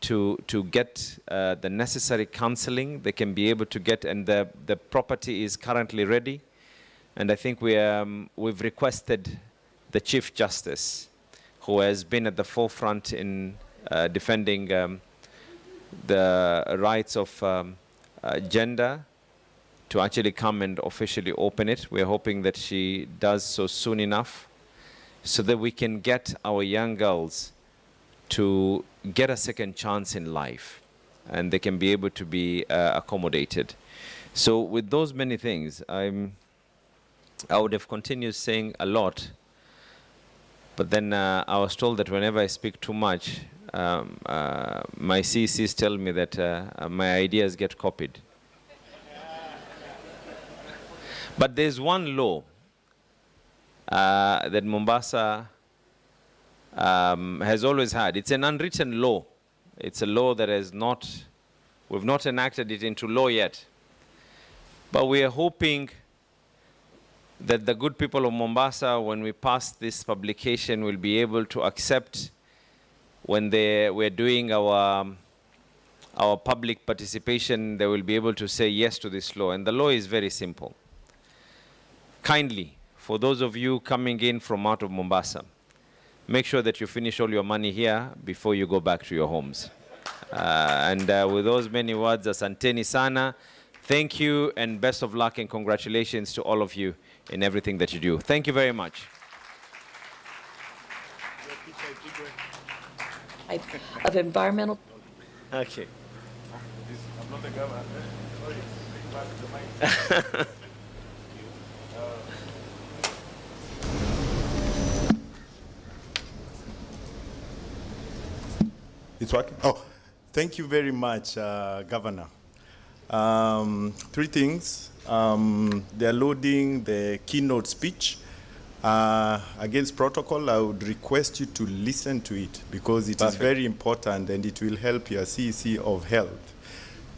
to get the necessary counseling. They can be able to get, and the property is currently ready. And I think we've requested the Chief Justice, who has been at the forefront in defending the rights of gender, to actually come and officially open it. We're hoping that she does so soon enough, so that we can get our young girls to get a second chance in life, and they can be able to be accommodated. So with those many things, I would have continued saying a lot, but then I was told that whenever I speak too much, my CCs tell me that my ideas get copied. But there's one law that Mombasa has always had. It's an unwritten law. It's a law that we've not enacted it into law yet. But we are hoping that the good people of Mombasa, when we pass this publication, will be able to accept when we're doing our public participation, they will be able to say yes to this law. And the law is very simple. Kindly, for those of you coming in from out of Mombasa, make sure that you finish all your money here before you go back to your homes. And with those many words, asanteni sana. Thank you, and best of luck and congratulations to all of you in everything that you do. Thank you very much. Of environmental. Okay. I'm not the governor. Sorry. It's working? Oh, thank you very much, Governor. 3 things. They are loading the keynote speech. Against protocol, I would request you to listen to it, because it is very important, and it will help your CEC of health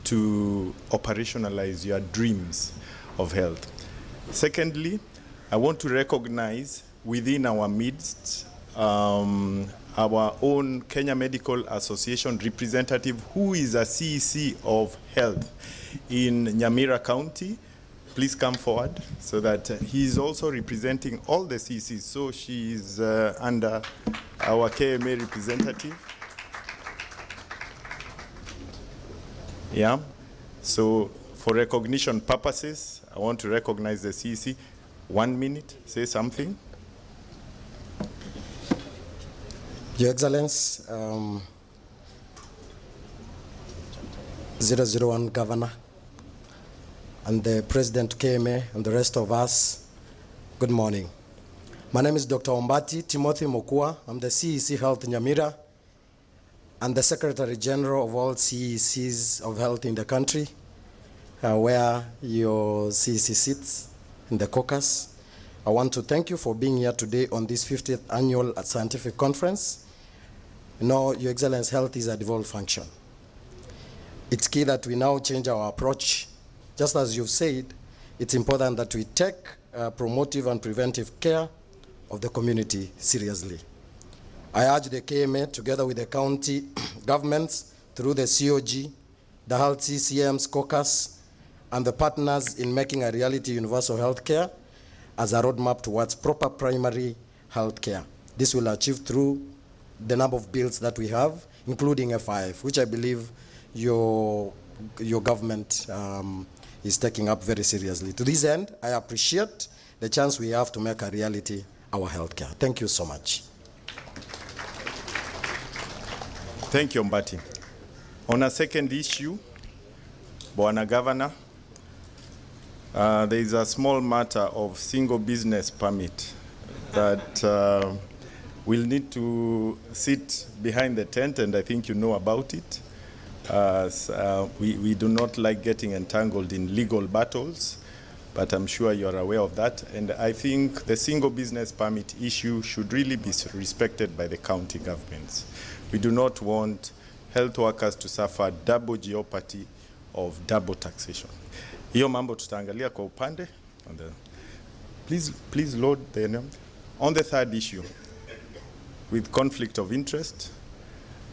to operationalize your dreams of health. Secondly, I want to recognize within our midst our own Kenya Medical Association representative, who is a CEC of health in Nyamira County. Please come forward, so that he is also representing all the CECs. So she is under our KMA representative. Yeah. So for recognition purposes, I want to recognize the CEC. 1 minute, say something. Your Excellence, 001 Governor, and the President KMA, and the rest of us, good morning. My name is Dr. Ombati Timothy Mokua. I'm the CEC Health Nyamira. and the Secretary General of all CECs of health in the country, where your CEC sits in the caucus. I want to thank you for being here today on this 50th annual scientific conference. You know, Your Excellence, health is a devolved function. It's key that we now change our approach. Just as you've said, it's important that we take promotive and preventive care of the community seriously. I urge the KMA, together with the county governments, through the COG, the Health CCM's caucus, and the partners in making a reality universal health care as a roadmap towards proper primary health care. This will achieve through the number of bills that we have, including F5, which I believe your government is taking up very seriously. To this end, I appreciate the chance we have to make a reality our health care. Thank you so much. Thank you, Mbati. On a second issue, Bwana Governor, there is a small matter of single business permit that will need to sit behind the tent, and I think you know about it. We do not like getting entangled in legal battles, but I'm sure you are aware of that. And I think the single business permit issue should really be respected by the county governments. We do not want health workers to suffer double jeopardy of double taxation. Hiyo mambo tutaangalia kwa upande. Please load the name. On the third issue, with conflict of interest,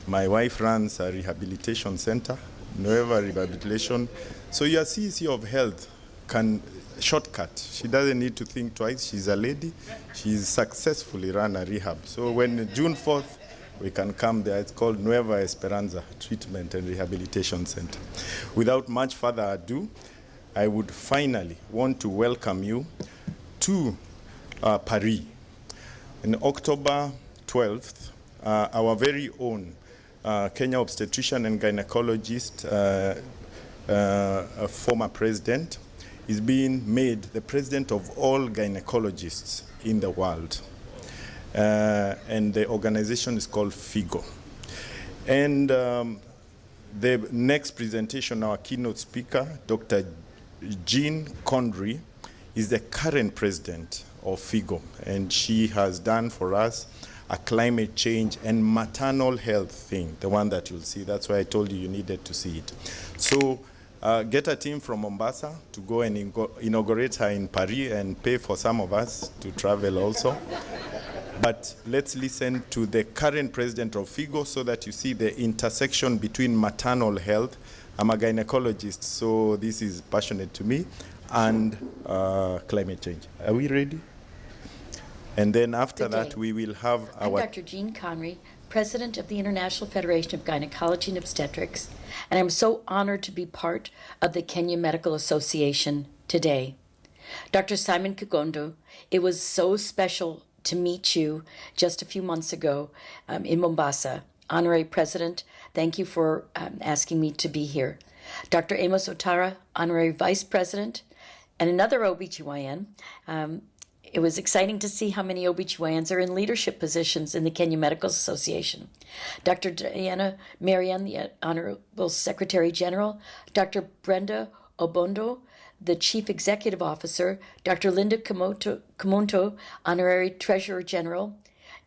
my wife runs a rehabilitation center, Nueva Rehabilitation. So your CEC of health can shortcut. She doesn't need to think twice. She's a lady. She's successfully run a rehab. So when June 4th, we can come there. It's called Nueva Esperanza Treatment and Rehabilitation Center. Without much further ado, I would finally want to welcome you to Paris. On October 12th, our very own Kenya obstetrician and gynecologist, a former president, is being made the president of all gynecologists in the world. And the organization is called FIGO. And the next presentation, our keynote speaker, Dr. Jean Condry, is the current president of FIGO, and she has done for us a climate change and maternal health thing, the one that you'll see. That's why I told you needed to see it. So get a team from Mombasa to go and inaugurate her in Paris and pay for some of us to travel also. But let's listen to the current president of FIGO so that you see the intersection between maternal health. I'm a gynecologist, so this is passionate to me, and climate change. Are we ready? And then after that, we will have our... I'm Dr. Jean Conry, President of the International Federation of Gynecology and Obstetrics, and I'm so honored to be part of the Kenya Medical Association today. Dr. Simon Kigondo, it was so special to meet you just a few months ago in Mombasa. Honorary President, thank you for asking me to be here. Dr. Amos Otara, Honorary Vice President, and another OBGYN. It was exciting to see how many OBGYNs are in leadership positions in the Kenya Medical Association. Dr. Diana Marian, the Honorable Secretary General, Dr. Brenda Obondo, the Chief Executive Officer, Dr. Linda Kamunto, Honorary Treasurer General,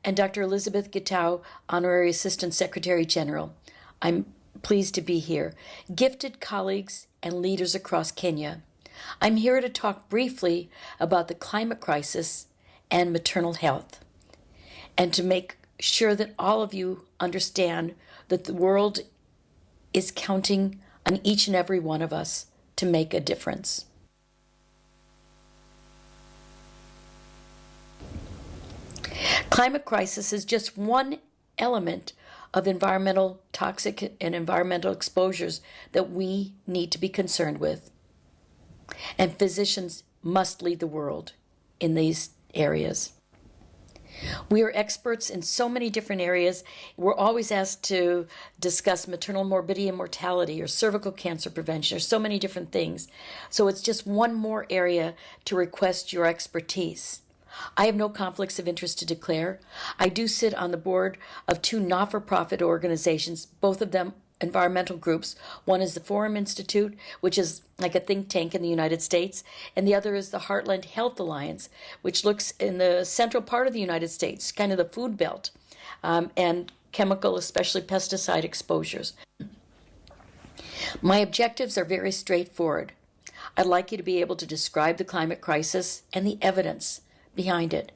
and Dr. Elizabeth Gitau, Honorary Assistant Secretary General. I'm pleased to be here. Gifted colleagues and leaders across Kenya, I'm here to talk briefly about the climate crisis and maternal health, and to make sure that all of you understand that the world is counting on each and every one of us to make a difference. Climate crisis is just one element of environmental toxic and environmental exposures that we need to be concerned with. And physicians must lead the world in these areas. We are experts in so many different areas. We're always asked to discuss maternal morbidity and mortality or cervical cancer prevention or so many different things. So it's just one more area to request your expertise. I have no conflicts of interest to declare. I do sit on the board of two not-for-profit organizations, both of them environmental groups. One is the Forum Institute, which is like a think tank in the United States, and the other is the Heartland Health Alliance, which looks in the central part of the United States, kind of the food belt, and chemical, especially pesticide exposures. My objectives are very straightforward. I'd like you to be able to describe the climate crisis and the evidence behind it,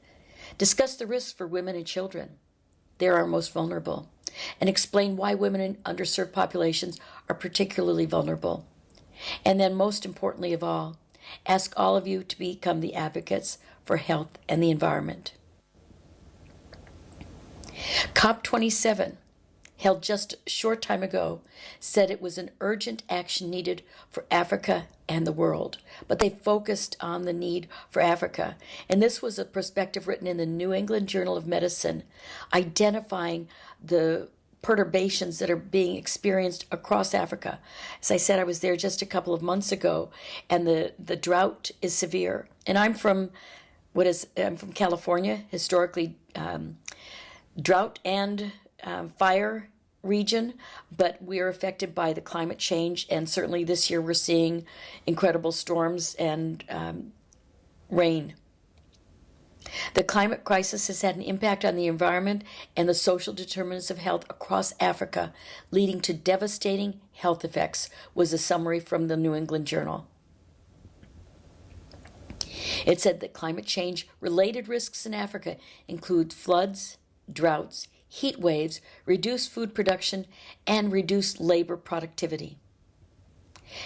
discuss the risks for women and children. They're our most vulnerable, and explain why women in underserved populations are particularly vulnerable. And then, most importantly of all, ask all of you to become the advocates for health and the environment. COP27, held just a short time ago, said it was an urgent action needed for Africa and the world. But they focused on the need for Africa. And this was a perspective written in the New England Journal of Medicine, identifying the perturbations that are being experienced across Africa. As I said, I was there just a couple of months ago, and the drought is severe. And I'm from California, historically drought and fire region, but we're affected by the climate change, and certainly this year we're seeing incredible storms and rain. The climate crisis has had an impact on the environment and the social determinants of health across Africa, leading to devastating health effects, was a summary from the New England Journal. It said that climate change-related risks in Africa include floods, droughts, heat waves, reduced food production, and reduced labor productivity.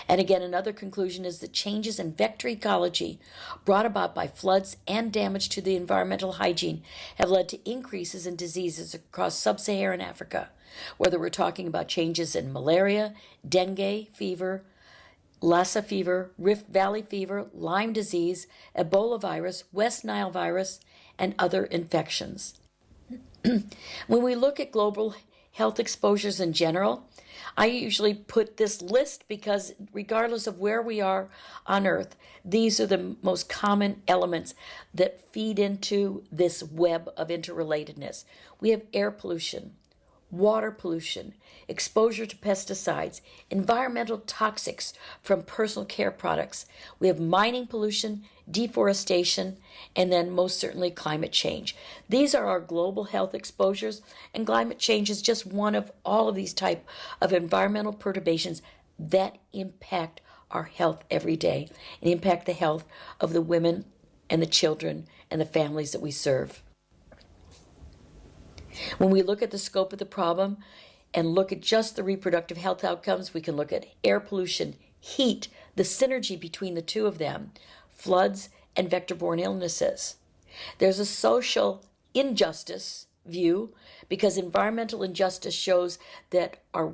And again, another conclusion is that changes in vector ecology brought about by floods and damage to the environmental hygiene have led to increases in diseases across sub-Saharan Africa, whether we're talking about changes in malaria, dengue fever, Lassa fever, Rift Valley fever, Lyme disease, Ebola virus, West Nile virus, and other infections. When we look at global health exposures in general, I usually put this list because regardless of where we are on Earth, these are the most common elements that feed into this web of interrelatedness. We have air pollution, water pollution, exposure to pesticides, environmental toxics from personal care products. We have mining pollution, deforestation, and then most certainly climate change. These are our global health exposures, and climate change is just one of all of these type of environmental perturbations that impact our health every day and impact the health of the women and the children and the families that we serve. When we look at the scope of the problem and look at just the reproductive health outcomes, we can look at air pollution, heat, the synergy between the two of them, floods, and vector-borne illnesses. There's a social injustice view because environmental injustice shows that our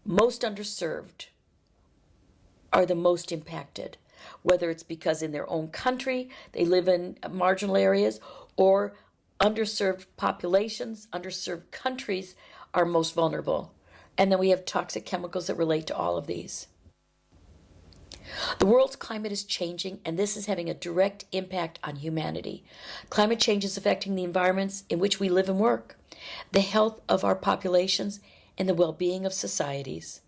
most underserved are the most impacted, whether it's because in their own country they live in marginal areas or underserved populations, underserved countries are most vulnerable. And then we have toxic chemicals that relate to all of these. The world's climate is changing, and this is having a direct impact on humanity. Climate change is affecting the environments in which we live and work, the health of our populations, and the well-being of societies.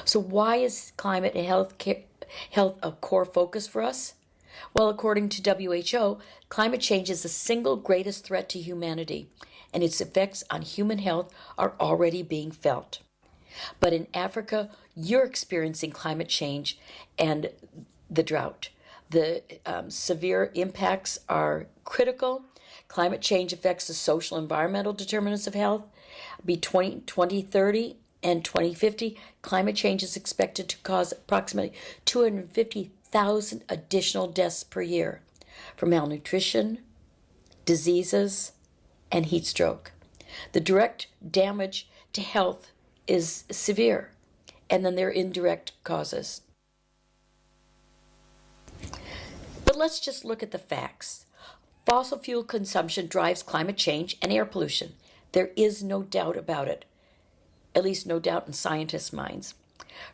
So why is climate and health a core focus for us? Well, according to WHO, climate change is the single greatest threat to humanity, and its effects on human health are already being felt. But in Africa, you're experiencing climate change and the drought. The severe impacts are critical. Climate change affects the social and environmental determinants of health. Between 2030 and 2050, climate change is expected to cause approximately 250,000 additional deaths per year from malnutrition, diseases, and heat stroke. The direct damage to health is severe, and then there are indirect causes. But let's just look at the facts. Fossil fuel consumption drives climate change and air pollution. There is no doubt about it, at least no doubt in scientists' minds.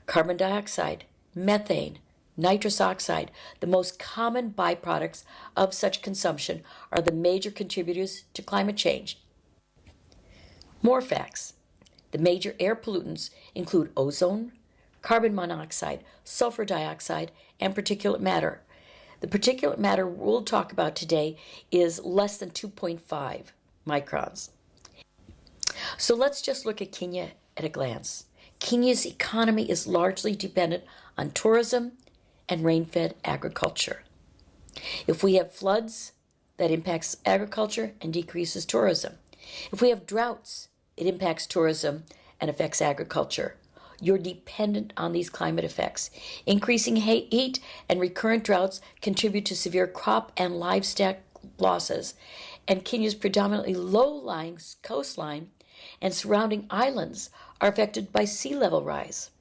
Carbon dioxide, methane, nitrous oxide, the most common byproducts of such consumption, are the major contributors to climate change. More facts. The major air pollutants include ozone, carbon monoxide, sulfur dioxide, and particulate matter. The particulate matter we'll talk about today is less than 2.5 microns. So let's just look at Kenya at a glance. Kenya's economy is largely dependent on tourism and rain-fed agriculture. If we have floods, that impacts agriculture and decreases tourism. If we have droughts, it impacts tourism and affects agriculture. You're dependent on these climate effects. Increasing heat and recurrent droughts contribute to severe crop and livestock losses, and Kenya's predominantly low-lying coastline and surrounding islands are affected by sea level rise.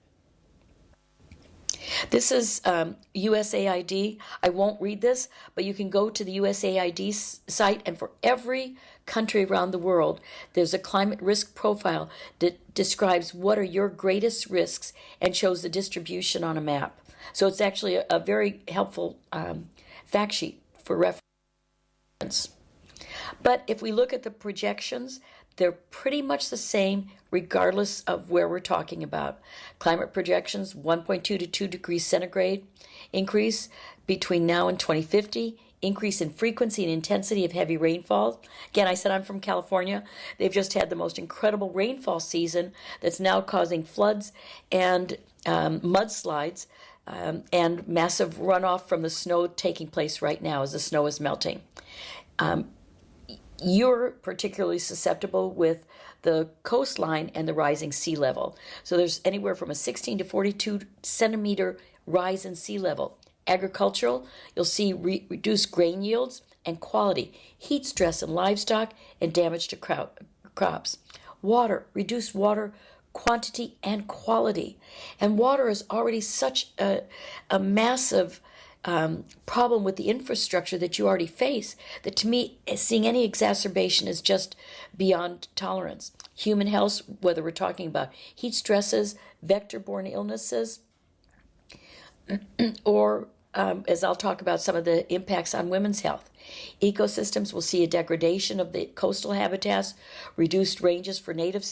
This is USAID. I won't read this, but you can go to the USAID site, and for every country around the world, there's a climate risk profile that describes what are your greatest risks and shows the distribution on a map. So it's actually a very helpful fact sheet for reference. But if we look at the projections, they're pretty much the same regardless of where we're talking about. Climate projections, 1.2 to 2 degrees centigrade increase between now and 2050, increase in frequency and intensity of heavy rainfall. Again, I said I'm from California. They've just had the most incredible rainfall season that's now causing floods and mudslides and massive runoff from the snow taking place right now as the snow is melting. You're particularly susceptible with the coastline and the rising sea level. So there's anywhere from a 16 to 42 centimeter rise in sea level. Agricultural, you'll see reduced grain yields and quality, heat stress in livestock, and damage to crops. Water, reduced water quantity and quality. And water is already such a massive problem with the infrastructure that you already face, that to me, seeing any exacerbation is just beyond tolerance. Human health, whether we're talking about heat stresses, vector-borne illnesses, or as I'll talk about some of the impacts on women's health. Ecosystems will see a degradation of the coastal habitats, reduced ranges for native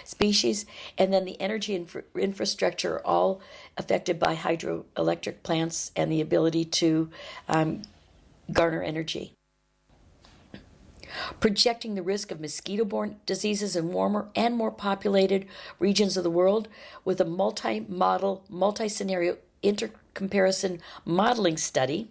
species, and then the energy infrastructure all affected by hydroelectric plants and the ability to garner energy. Projecting the risk of mosquito-borne diseases in warmer and more populated regions of the world with a multi-model, multi-scenario intercomparison modeling study,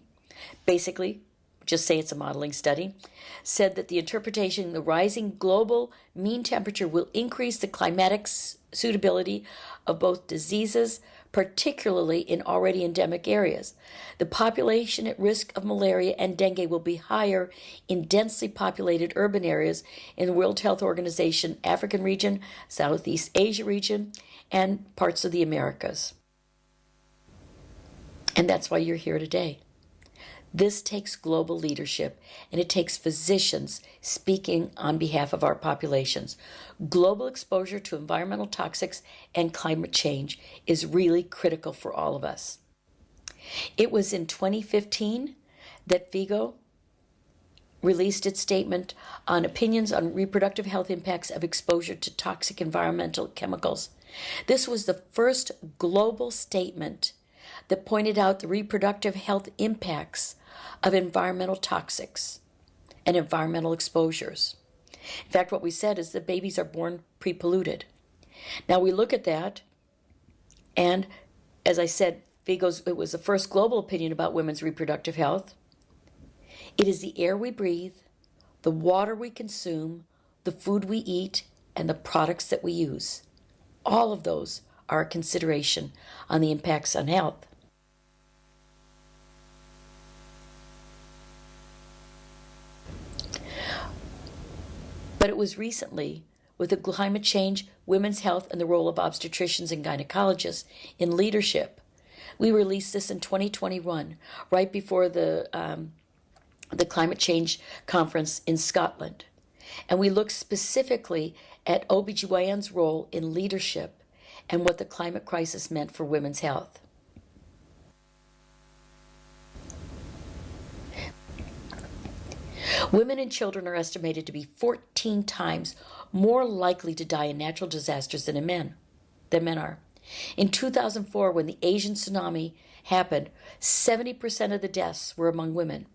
basically, just say it's a modeling study, said that the interpretation the rising global mean temperature will increase the climatic suitability of both diseases, particularly in already endemic areas. The population at risk of malaria and dengue will be higher in densely populated urban areas in the World Health Organization African region, Southeast Asia region, and parts of the Americas. And that's why you're here today. This takes global leadership, and it takes physicians speaking on behalf of our populations. Global exposure to environmental toxics and climate change is really critical for all of us. It was in 2015 that FIGO released its statement on opinions on reproductive health impacts of exposure to toxic environmental chemicals. This was the first global statement that pointed out the reproductive health impacts of environmental toxics and environmental exposures. In fact, what we said is that babies are born pre-polluted. Now we look at that, and as I said, it was the first global opinion about women's reproductive health. It is the air we breathe, the water we consume, the food we eat, and the products that we use. All of those are a consideration on the impacts on health. But it was recently, with the climate change, women's health, and the role of obstetricians and gynecologists in leadership. We released this in 2021, right before the climate change conference in Scotland. And we looked specifically at OBGYN's role in leadership and what the climate crisis meant for women's health. Women and children are estimated to be 14 times more likely to die in natural disasters than men are. In 2004, when the Asian tsunami happened, 70% of the deaths were among women.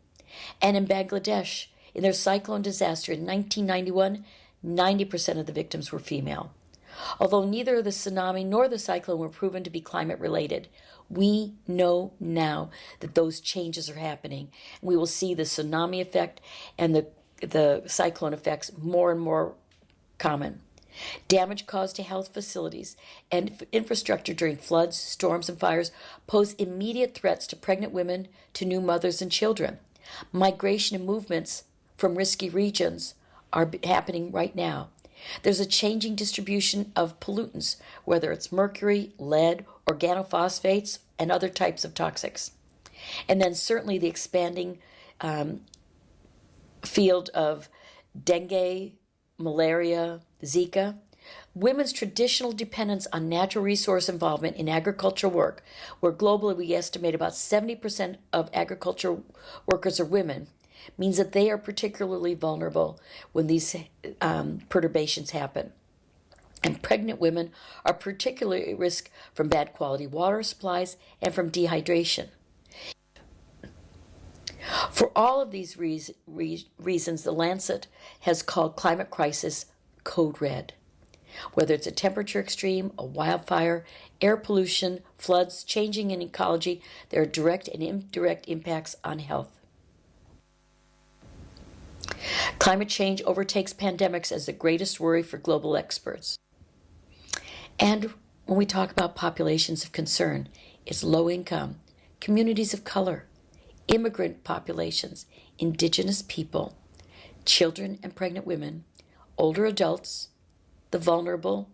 And in Bangladesh, in their cyclone disaster in 1991, 90% of the victims were female. Although neither the tsunami nor the cyclone were proven to be climate related, we know now that those changes are happening. We will see the tsunami effect and the cyclone effects more and more common. Damage caused to health facilities and infrastructure during floods, storms, and fires pose immediate threats to pregnant women, to new mothers and children. Migration and movements from risky regions are happening right now. There's a changing distribution of pollutants, whether it's mercury, lead, organophosphates, and other types of toxics. And then certainly the expanding field of dengue, malaria, Zika. Women's traditional dependence on natural resource involvement in agricultural work, where globally we estimate about 70% of agricultural workers are women, means that they are particularly vulnerable when these perturbations happen. And pregnant women are particularly at risk from bad quality water supplies and from dehydration. For all of these reasons, the Lancet has called climate crisis Code Red. Whether it's a temperature extreme, a wildfire, air pollution, floods, changing in ecology, there are direct and indirect impacts on health. Climate change overtakes pandemics as the greatest worry for global experts. And when we talk about populations of concern, it's low income, communities of color, immigrant populations, indigenous people, children and pregnant women, older adults, the vulnerable,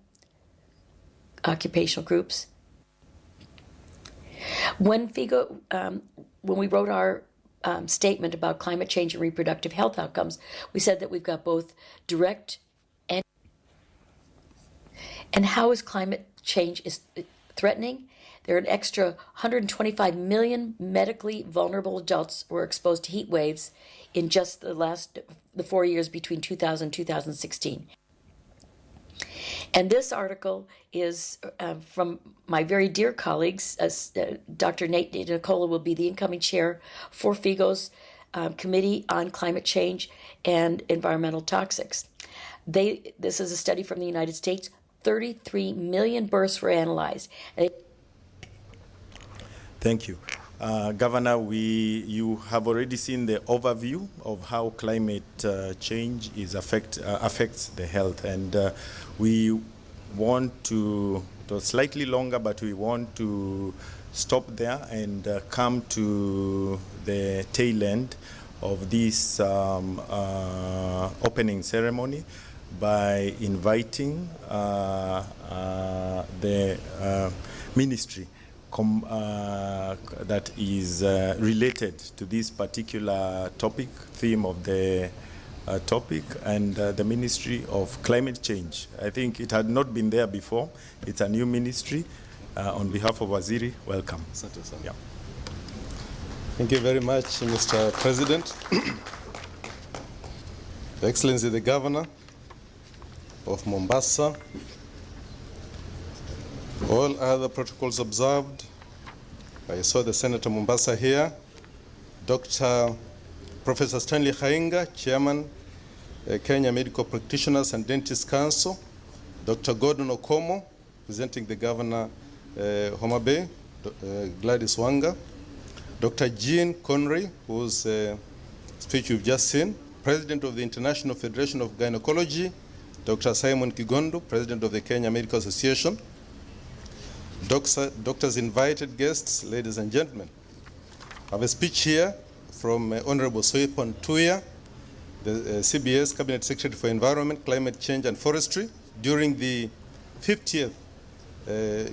occupational groups. When we wrote our statement about climate change and reproductive health outcomes, we said that we've got both direct and how is climate change is threatening. There are an extra 125 million medically vulnerable adults who were exposed to heat waves in just the 4 years between 2000 and 2016. And this article is from my very dear colleagues. Dr. Nate DiNicola will be the incoming chair for FIGO's Committee on Climate Change and Environmental Toxics. This is a study from the United States. 33 million births were analyzed. Thank you. Governor, you have already seen the overview of how climate change affects the health, and we want to, it was slightly longer, but we want to stop there and come to the tail end of this opening ceremony by inviting the ministry that is related to this particular theme of the topic, and the Ministry of Climate Change. I think it had not been there before. It's a new ministry. On behalf of Waziri, welcome. Yeah. Thank you very much, Mr. President. Your Excellency, the Governor of Mombasa, all other protocols observed. I saw the Senator Mombasa here, Professor Stanley Khainga, Chairman, Kenya Medical Practitioners and Dentists Council, Dr. Gordon Okomo, presenting the Governor, Homa Bay, Gladys Wanga, Dr. Jean Connery, whose speech you've just seen, President of the International Federation of Gynecology, Dr. Simon Kigondo, President of the Kenya Medical Association, doctors, invited guests, ladies and gentlemen. I have a speech here from Honorable Soipan Tuya, the CBS Cabinet Secretary for Environment, Climate Change and Forestry, during the 50th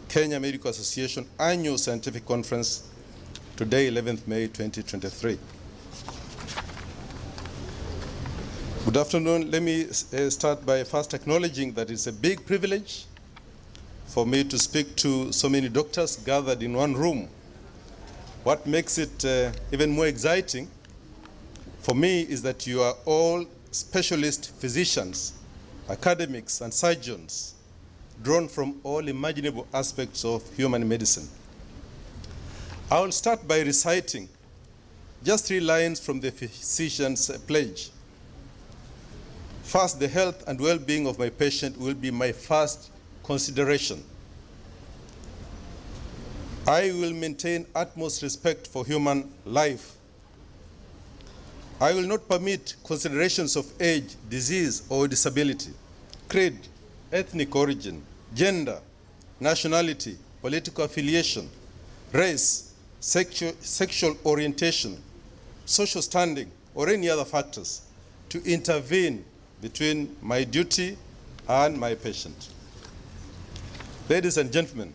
Kenya Medical Association Annual Scientific Conference, today, 11th May 2023. Good afternoon. Let me start by first acknowledging that it's a big privilege for me to speak to so many doctors gathered in one room. What makes it even more exciting for me is that you are all specialist physicians, academics, and surgeons drawn from all imaginable aspects of human medicine. I will start by reciting just 3 lines from the physician's pledge. First, the health and well-being of my patient will be my first consideration. I will maintain utmost respect for human life. I will not permit considerations of age, disease, or disability, creed, ethnic origin, gender, nationality, political affiliation, race, sexual orientation, social standing, or any other factors to intervene between my duty and my patient. Ladies and gentlemen,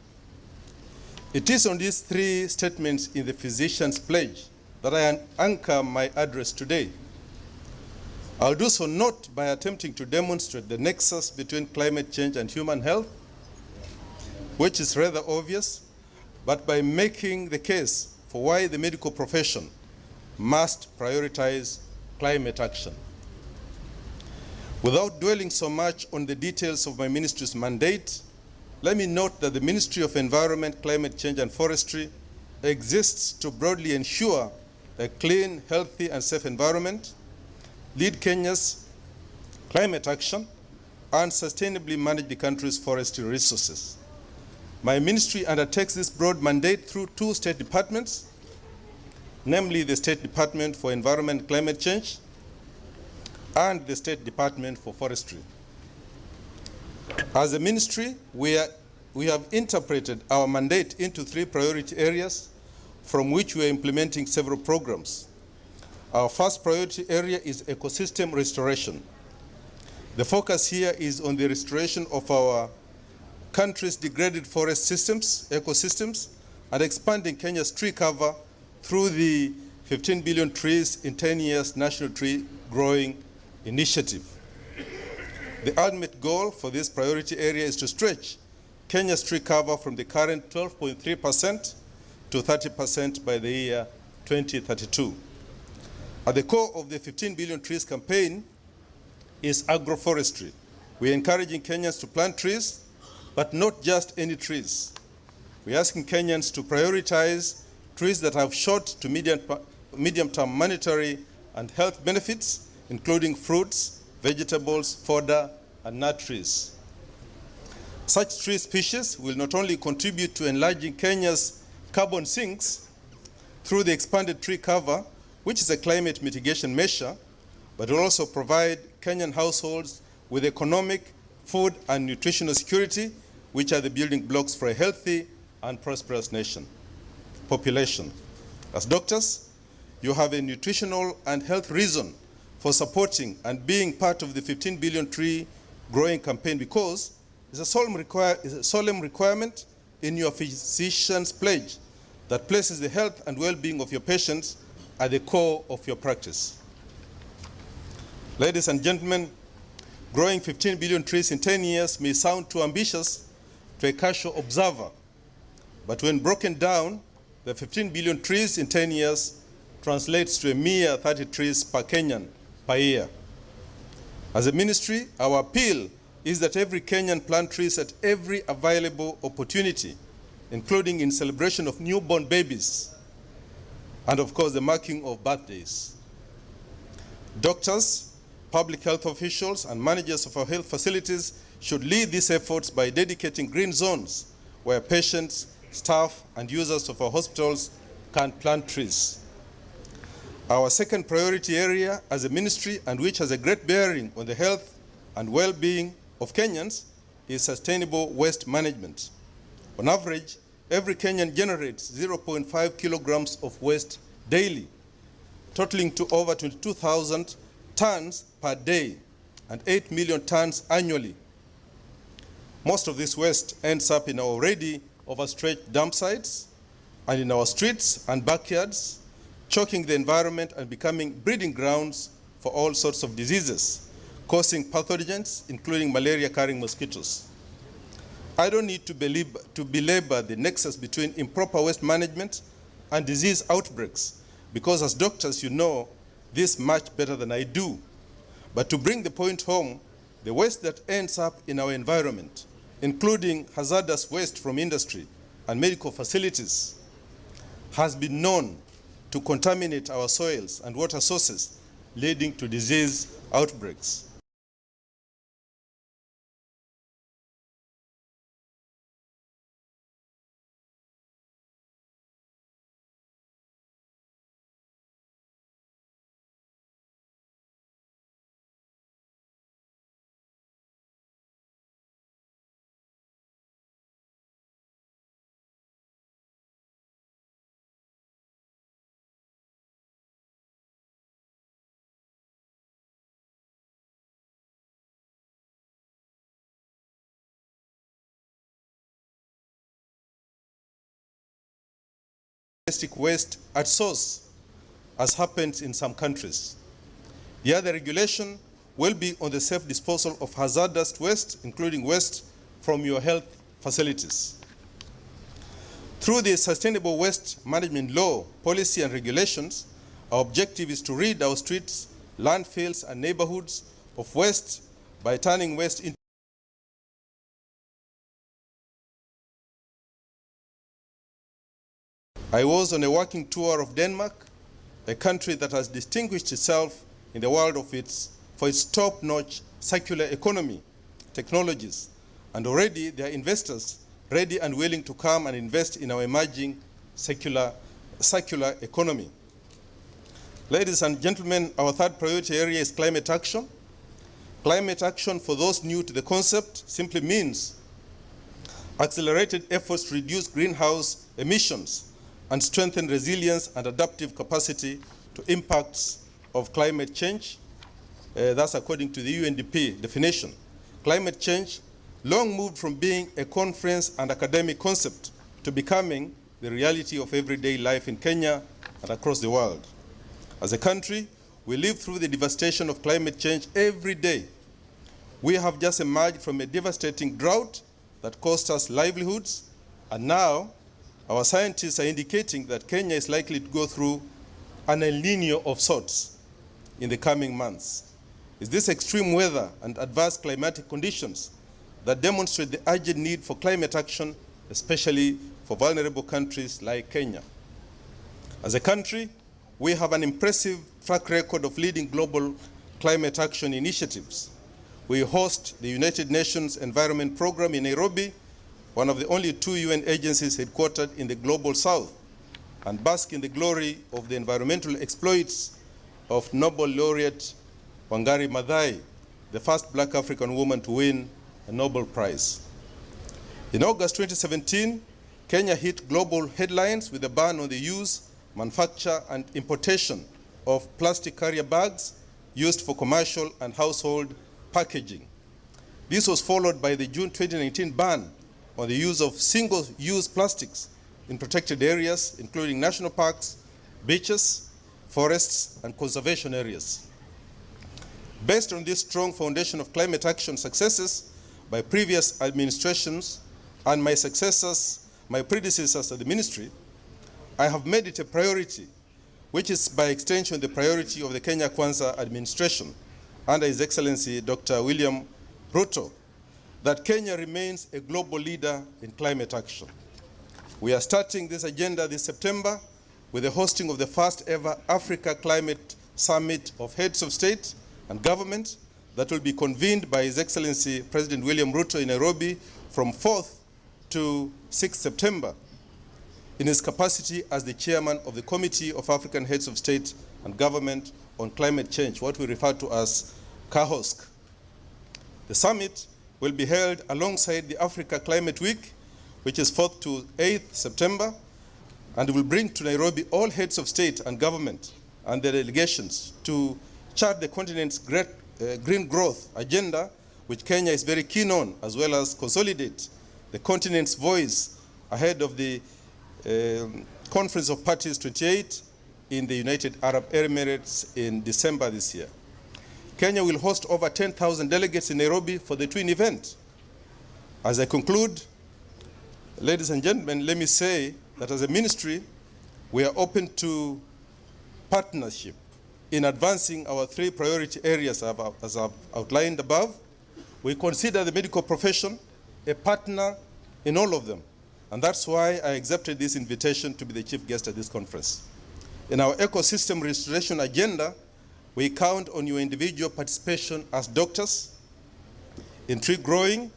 it is on these 3 statements in the physician's pledge that I anchor my address today. I'll do so not by attempting to demonstrate the nexus between climate change and human health, which is rather obvious, but by making the case for why the medical profession must prioritize climate action. Without dwelling so much on the details of my ministry's mandate, let me note that the Ministry of Environment, Climate Change and Forestry exists to broadly ensure a clean, healthy, and safe environment, lead Kenya's climate action, and sustainably manage the country's forestry resources. My ministry undertakes this broad mandate through 2 state departments, namely the State Department for Environment and Climate Change and the State Department for Forestry. As a ministry, we have interpreted our mandate into 3 priority areas from which we are implementing several programs. Our first priority area is ecosystem restoration. The focus here is on the restoration of our country's degraded forest systems, ecosystems, and expanding Kenya's tree cover through the 15 billion trees in 10 years National Tree Growing Initiative. The ultimate goal for this priority area is to stretch Kenya's tree cover from the current 12.3% to 30% by the year 2032. At the core of the 15 billion trees campaign is agroforestry. We're encouraging Kenyans to plant trees, but not just any trees. We're asking Kenyans to prioritize trees that have short to medium-term monetary and health benefits, including fruits, vegetables, fodder, and nut trees. Such tree species will not only contribute to enlarging Kenya's carbon sinks through the expanded tree cover, which is a climate mitigation measure, but will also provide Kenyan households with economic, food, and nutritional security, which are the building blocks for a healthy and prosperous population. As doctors, you have a nutritional and health reason for supporting and being part of the 15 billion tree growing campaign, because it's a solemn requirement in your physician's pledge that places the health and well-being of your patients at the core of your practice. Ladies and gentlemen, growing 15 billion trees in 10 years may sound too ambitious to a casual observer, but when broken down, the 15 billion trees in 10 years translates to a mere 30 trees per Kenyan per year. As a ministry, our appeal is that every Kenyan plant trees at every available opportunity, including in celebration of newborn babies, and of course the marking of birthdays. Doctors, public health officials, and managers of our health facilities should lead these efforts by dedicating green zones where patients, staff, and users of our hospitals can plant trees. Our second priority area as a ministry, and which has a great bearing on the health and well-being of Kenyans, is sustainable waste management. On average, every Kenyan generates 0.5 kilograms of waste daily, totaling to over 22,000 tons per day and 8 million tons annually. Most of this waste ends up in our already overstretched dump sites and in our streets and backyards, choking the environment and becoming breeding grounds for all sorts of diseases, causing pathogens, including malaria-carrying mosquitoes. I don't need to belabor the nexus between improper waste management and disease outbreaks, because as doctors, you know this much better than I do. But to bring the point home, the waste that ends up in our environment, including hazardous waste from industry and medical facilities, has been known to contaminate our soils and water sources, leading to disease outbreaks. Domestic waste at source, as happens in some countries. The other regulation will be on the safe disposal of hazardous waste, including waste from your health facilities. Through the Sustainable Waste Management Law, policy and regulations, our objective is to rid our streets, landfills, and neighborhoods of waste by turning waste into I was on a working tour of Denmark, a country that has distinguished itself in the world for its top-notch circular economy technologies, and already there are investors ready and willing to come and invest in our emerging circular economy. Ladies and gentlemen, our third priority area is climate action. Climate action, for those new to the concept, simply means accelerated efforts to reduce greenhouse emissions and strengthen resilience and adaptive capacity to impacts of climate change. That's according to the UNDP definition. Climate change long moved from being a conference and academic concept to becoming the reality of everyday life in Kenya and across the world. As a country, we live through the devastation of climate change every day. We have just emerged from a devastating drought that cost us livelihoods, and now our scientists are indicating that Kenya is likely to go through an El Nino of sorts in the coming months. It's this extreme weather and adverse climatic conditions that demonstrate the urgent need for climate action, especially for vulnerable countries like Kenya. As a country, we have an impressive track record of leading global climate action initiatives. We host the United Nations Environment Programme in Nairobi, one of the only 2 UN agencies headquartered in the global south, and bask in the glory of the environmental exploits of Nobel laureate Wangari Maathai, the first black African woman to win a Nobel Prize. In August 2017, Kenya hit global headlines with a ban on the use, manufacture, and importation of plastic carrier bags used for commercial and household packaging. This was followed by the June 2019 ban on the use of single-use plastics in protected areas, including national parks, beaches, forests, and conservation areas. Based on this strong foundation of climate action successes by previous administrations and my predecessors at the ministry, I have made it a priority, which is by extension the priority of the Kenya Kwanza administration under His Excellency Dr. William Ruto, that Kenya remains a global leader in climate action. We are starting this agenda this September with the hosting of the first ever Africa Climate Summit of Heads of State and Government that will be convened by His Excellency President William Ruto in Nairobi from 4th to 6th September in his capacity as the chairman of the Committee of African Heads of State and Government on Climate Change, what we refer to as CAHOSC. The summit will be held alongside the Africa Climate Week, which is 4th to 8th September, and will bring to Nairobi all heads of state and government and their delegations to chart the continent's green growth agenda, which Kenya is very keen on, as well as consolidate the continent's voice ahead of the Conference of Parties 28 in the United Arab Emirates in December this year. Kenya will host over 10,000 delegates in Nairobi for the twin event. As I conclude, ladies and gentlemen, let me say that as a ministry, we are open to partnership in advancing our 3 priority areas as I've outlined above. We consider the medical profession a partner in all of them. And that's why I accepted this invitation to be the chief guest at this conference. In our ecosystem restoration agenda, we count on your individual participation as doctors in tree growing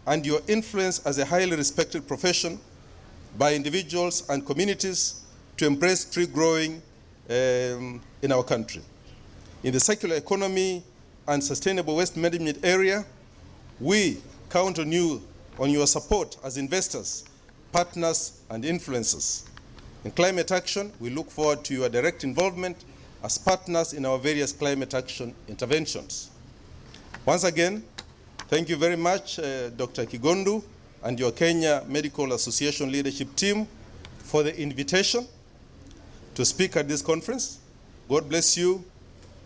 and your influence as a highly respected profession by individuals and communities to embrace tree growing in our country. In the circular economy and sustainable waste management area, we count on you, on your support as investors, partners, and influencers. In climate action, we look forward to your direct involvement as partners in our various climate action interventions. Once again, thank you very much, Dr. Kigondu and your Kenya Medical Association leadership team for the invitation to speak at this conference. God bless you,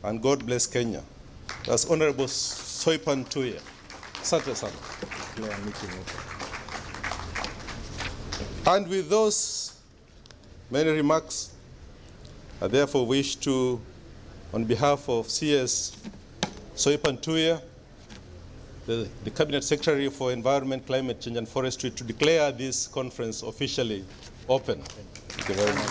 and God bless Kenya. That's Honorable Soipan Tuya. Asante sana. And with those many remarks, I therefore wish to, on behalf of CS Soipan Tuya, the Cabinet Secretary for Environment, Climate Change and Forestry, to declare this conference officially open. Thank you very much.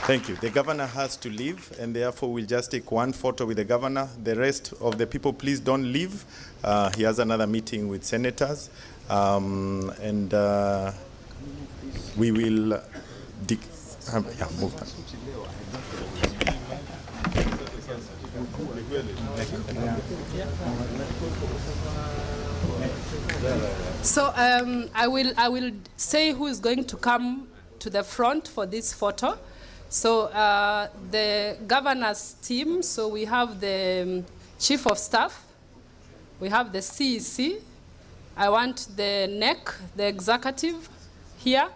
Thank you. The governor has to leave, and therefore we'll just take one photo with the governor. The rest of the people, please don't leave. He has another meeting with senators, and we will move that. So I will say who is going to come to the front for this photo. So the governor's team, so we have the chief of staff, we have the CEC, I want the NEC, the executive here,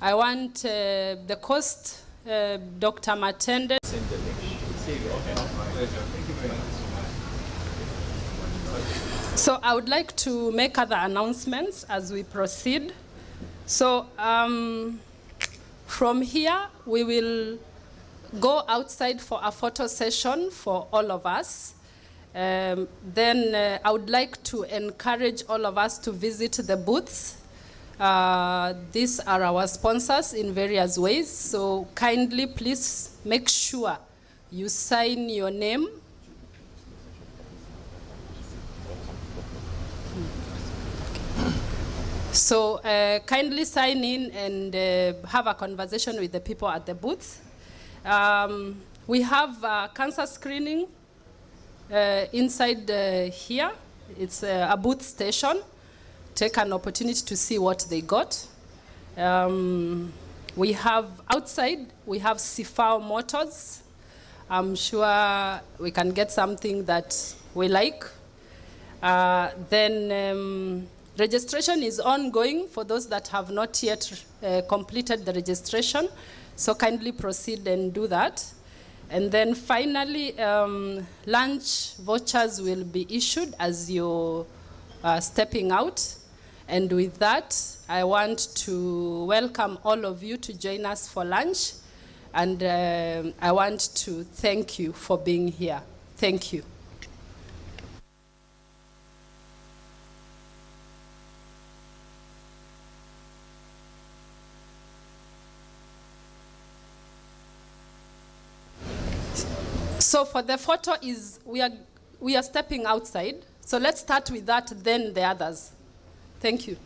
I want the coast, Dr. Matende. So I would like to make other announcements as we proceed. So from here, we will go outside for a photo session for all of us. Then I would like to encourage all of us to visit the booths. These are our sponsors in various ways. So kindly, please make sure you sign your name. So kindly sign in and have a conversation with the people at the booth. We have cancer screening inside here. It's a booth station. Take an opportunity to see what they got. We have outside, we have Sifao Motors. I'm sure we can get something that we like. Then registration is ongoing for those that have not yet completed the registration. So kindly proceed and do that. And then finally, lunch vouchers will be issued as you're stepping out. And with that, I want to welcome all of you to join us for lunch. And I want to thank you for being here. Thank you. So for the photo is, we are stepping outside. So let's start with that, then the others. Thank you.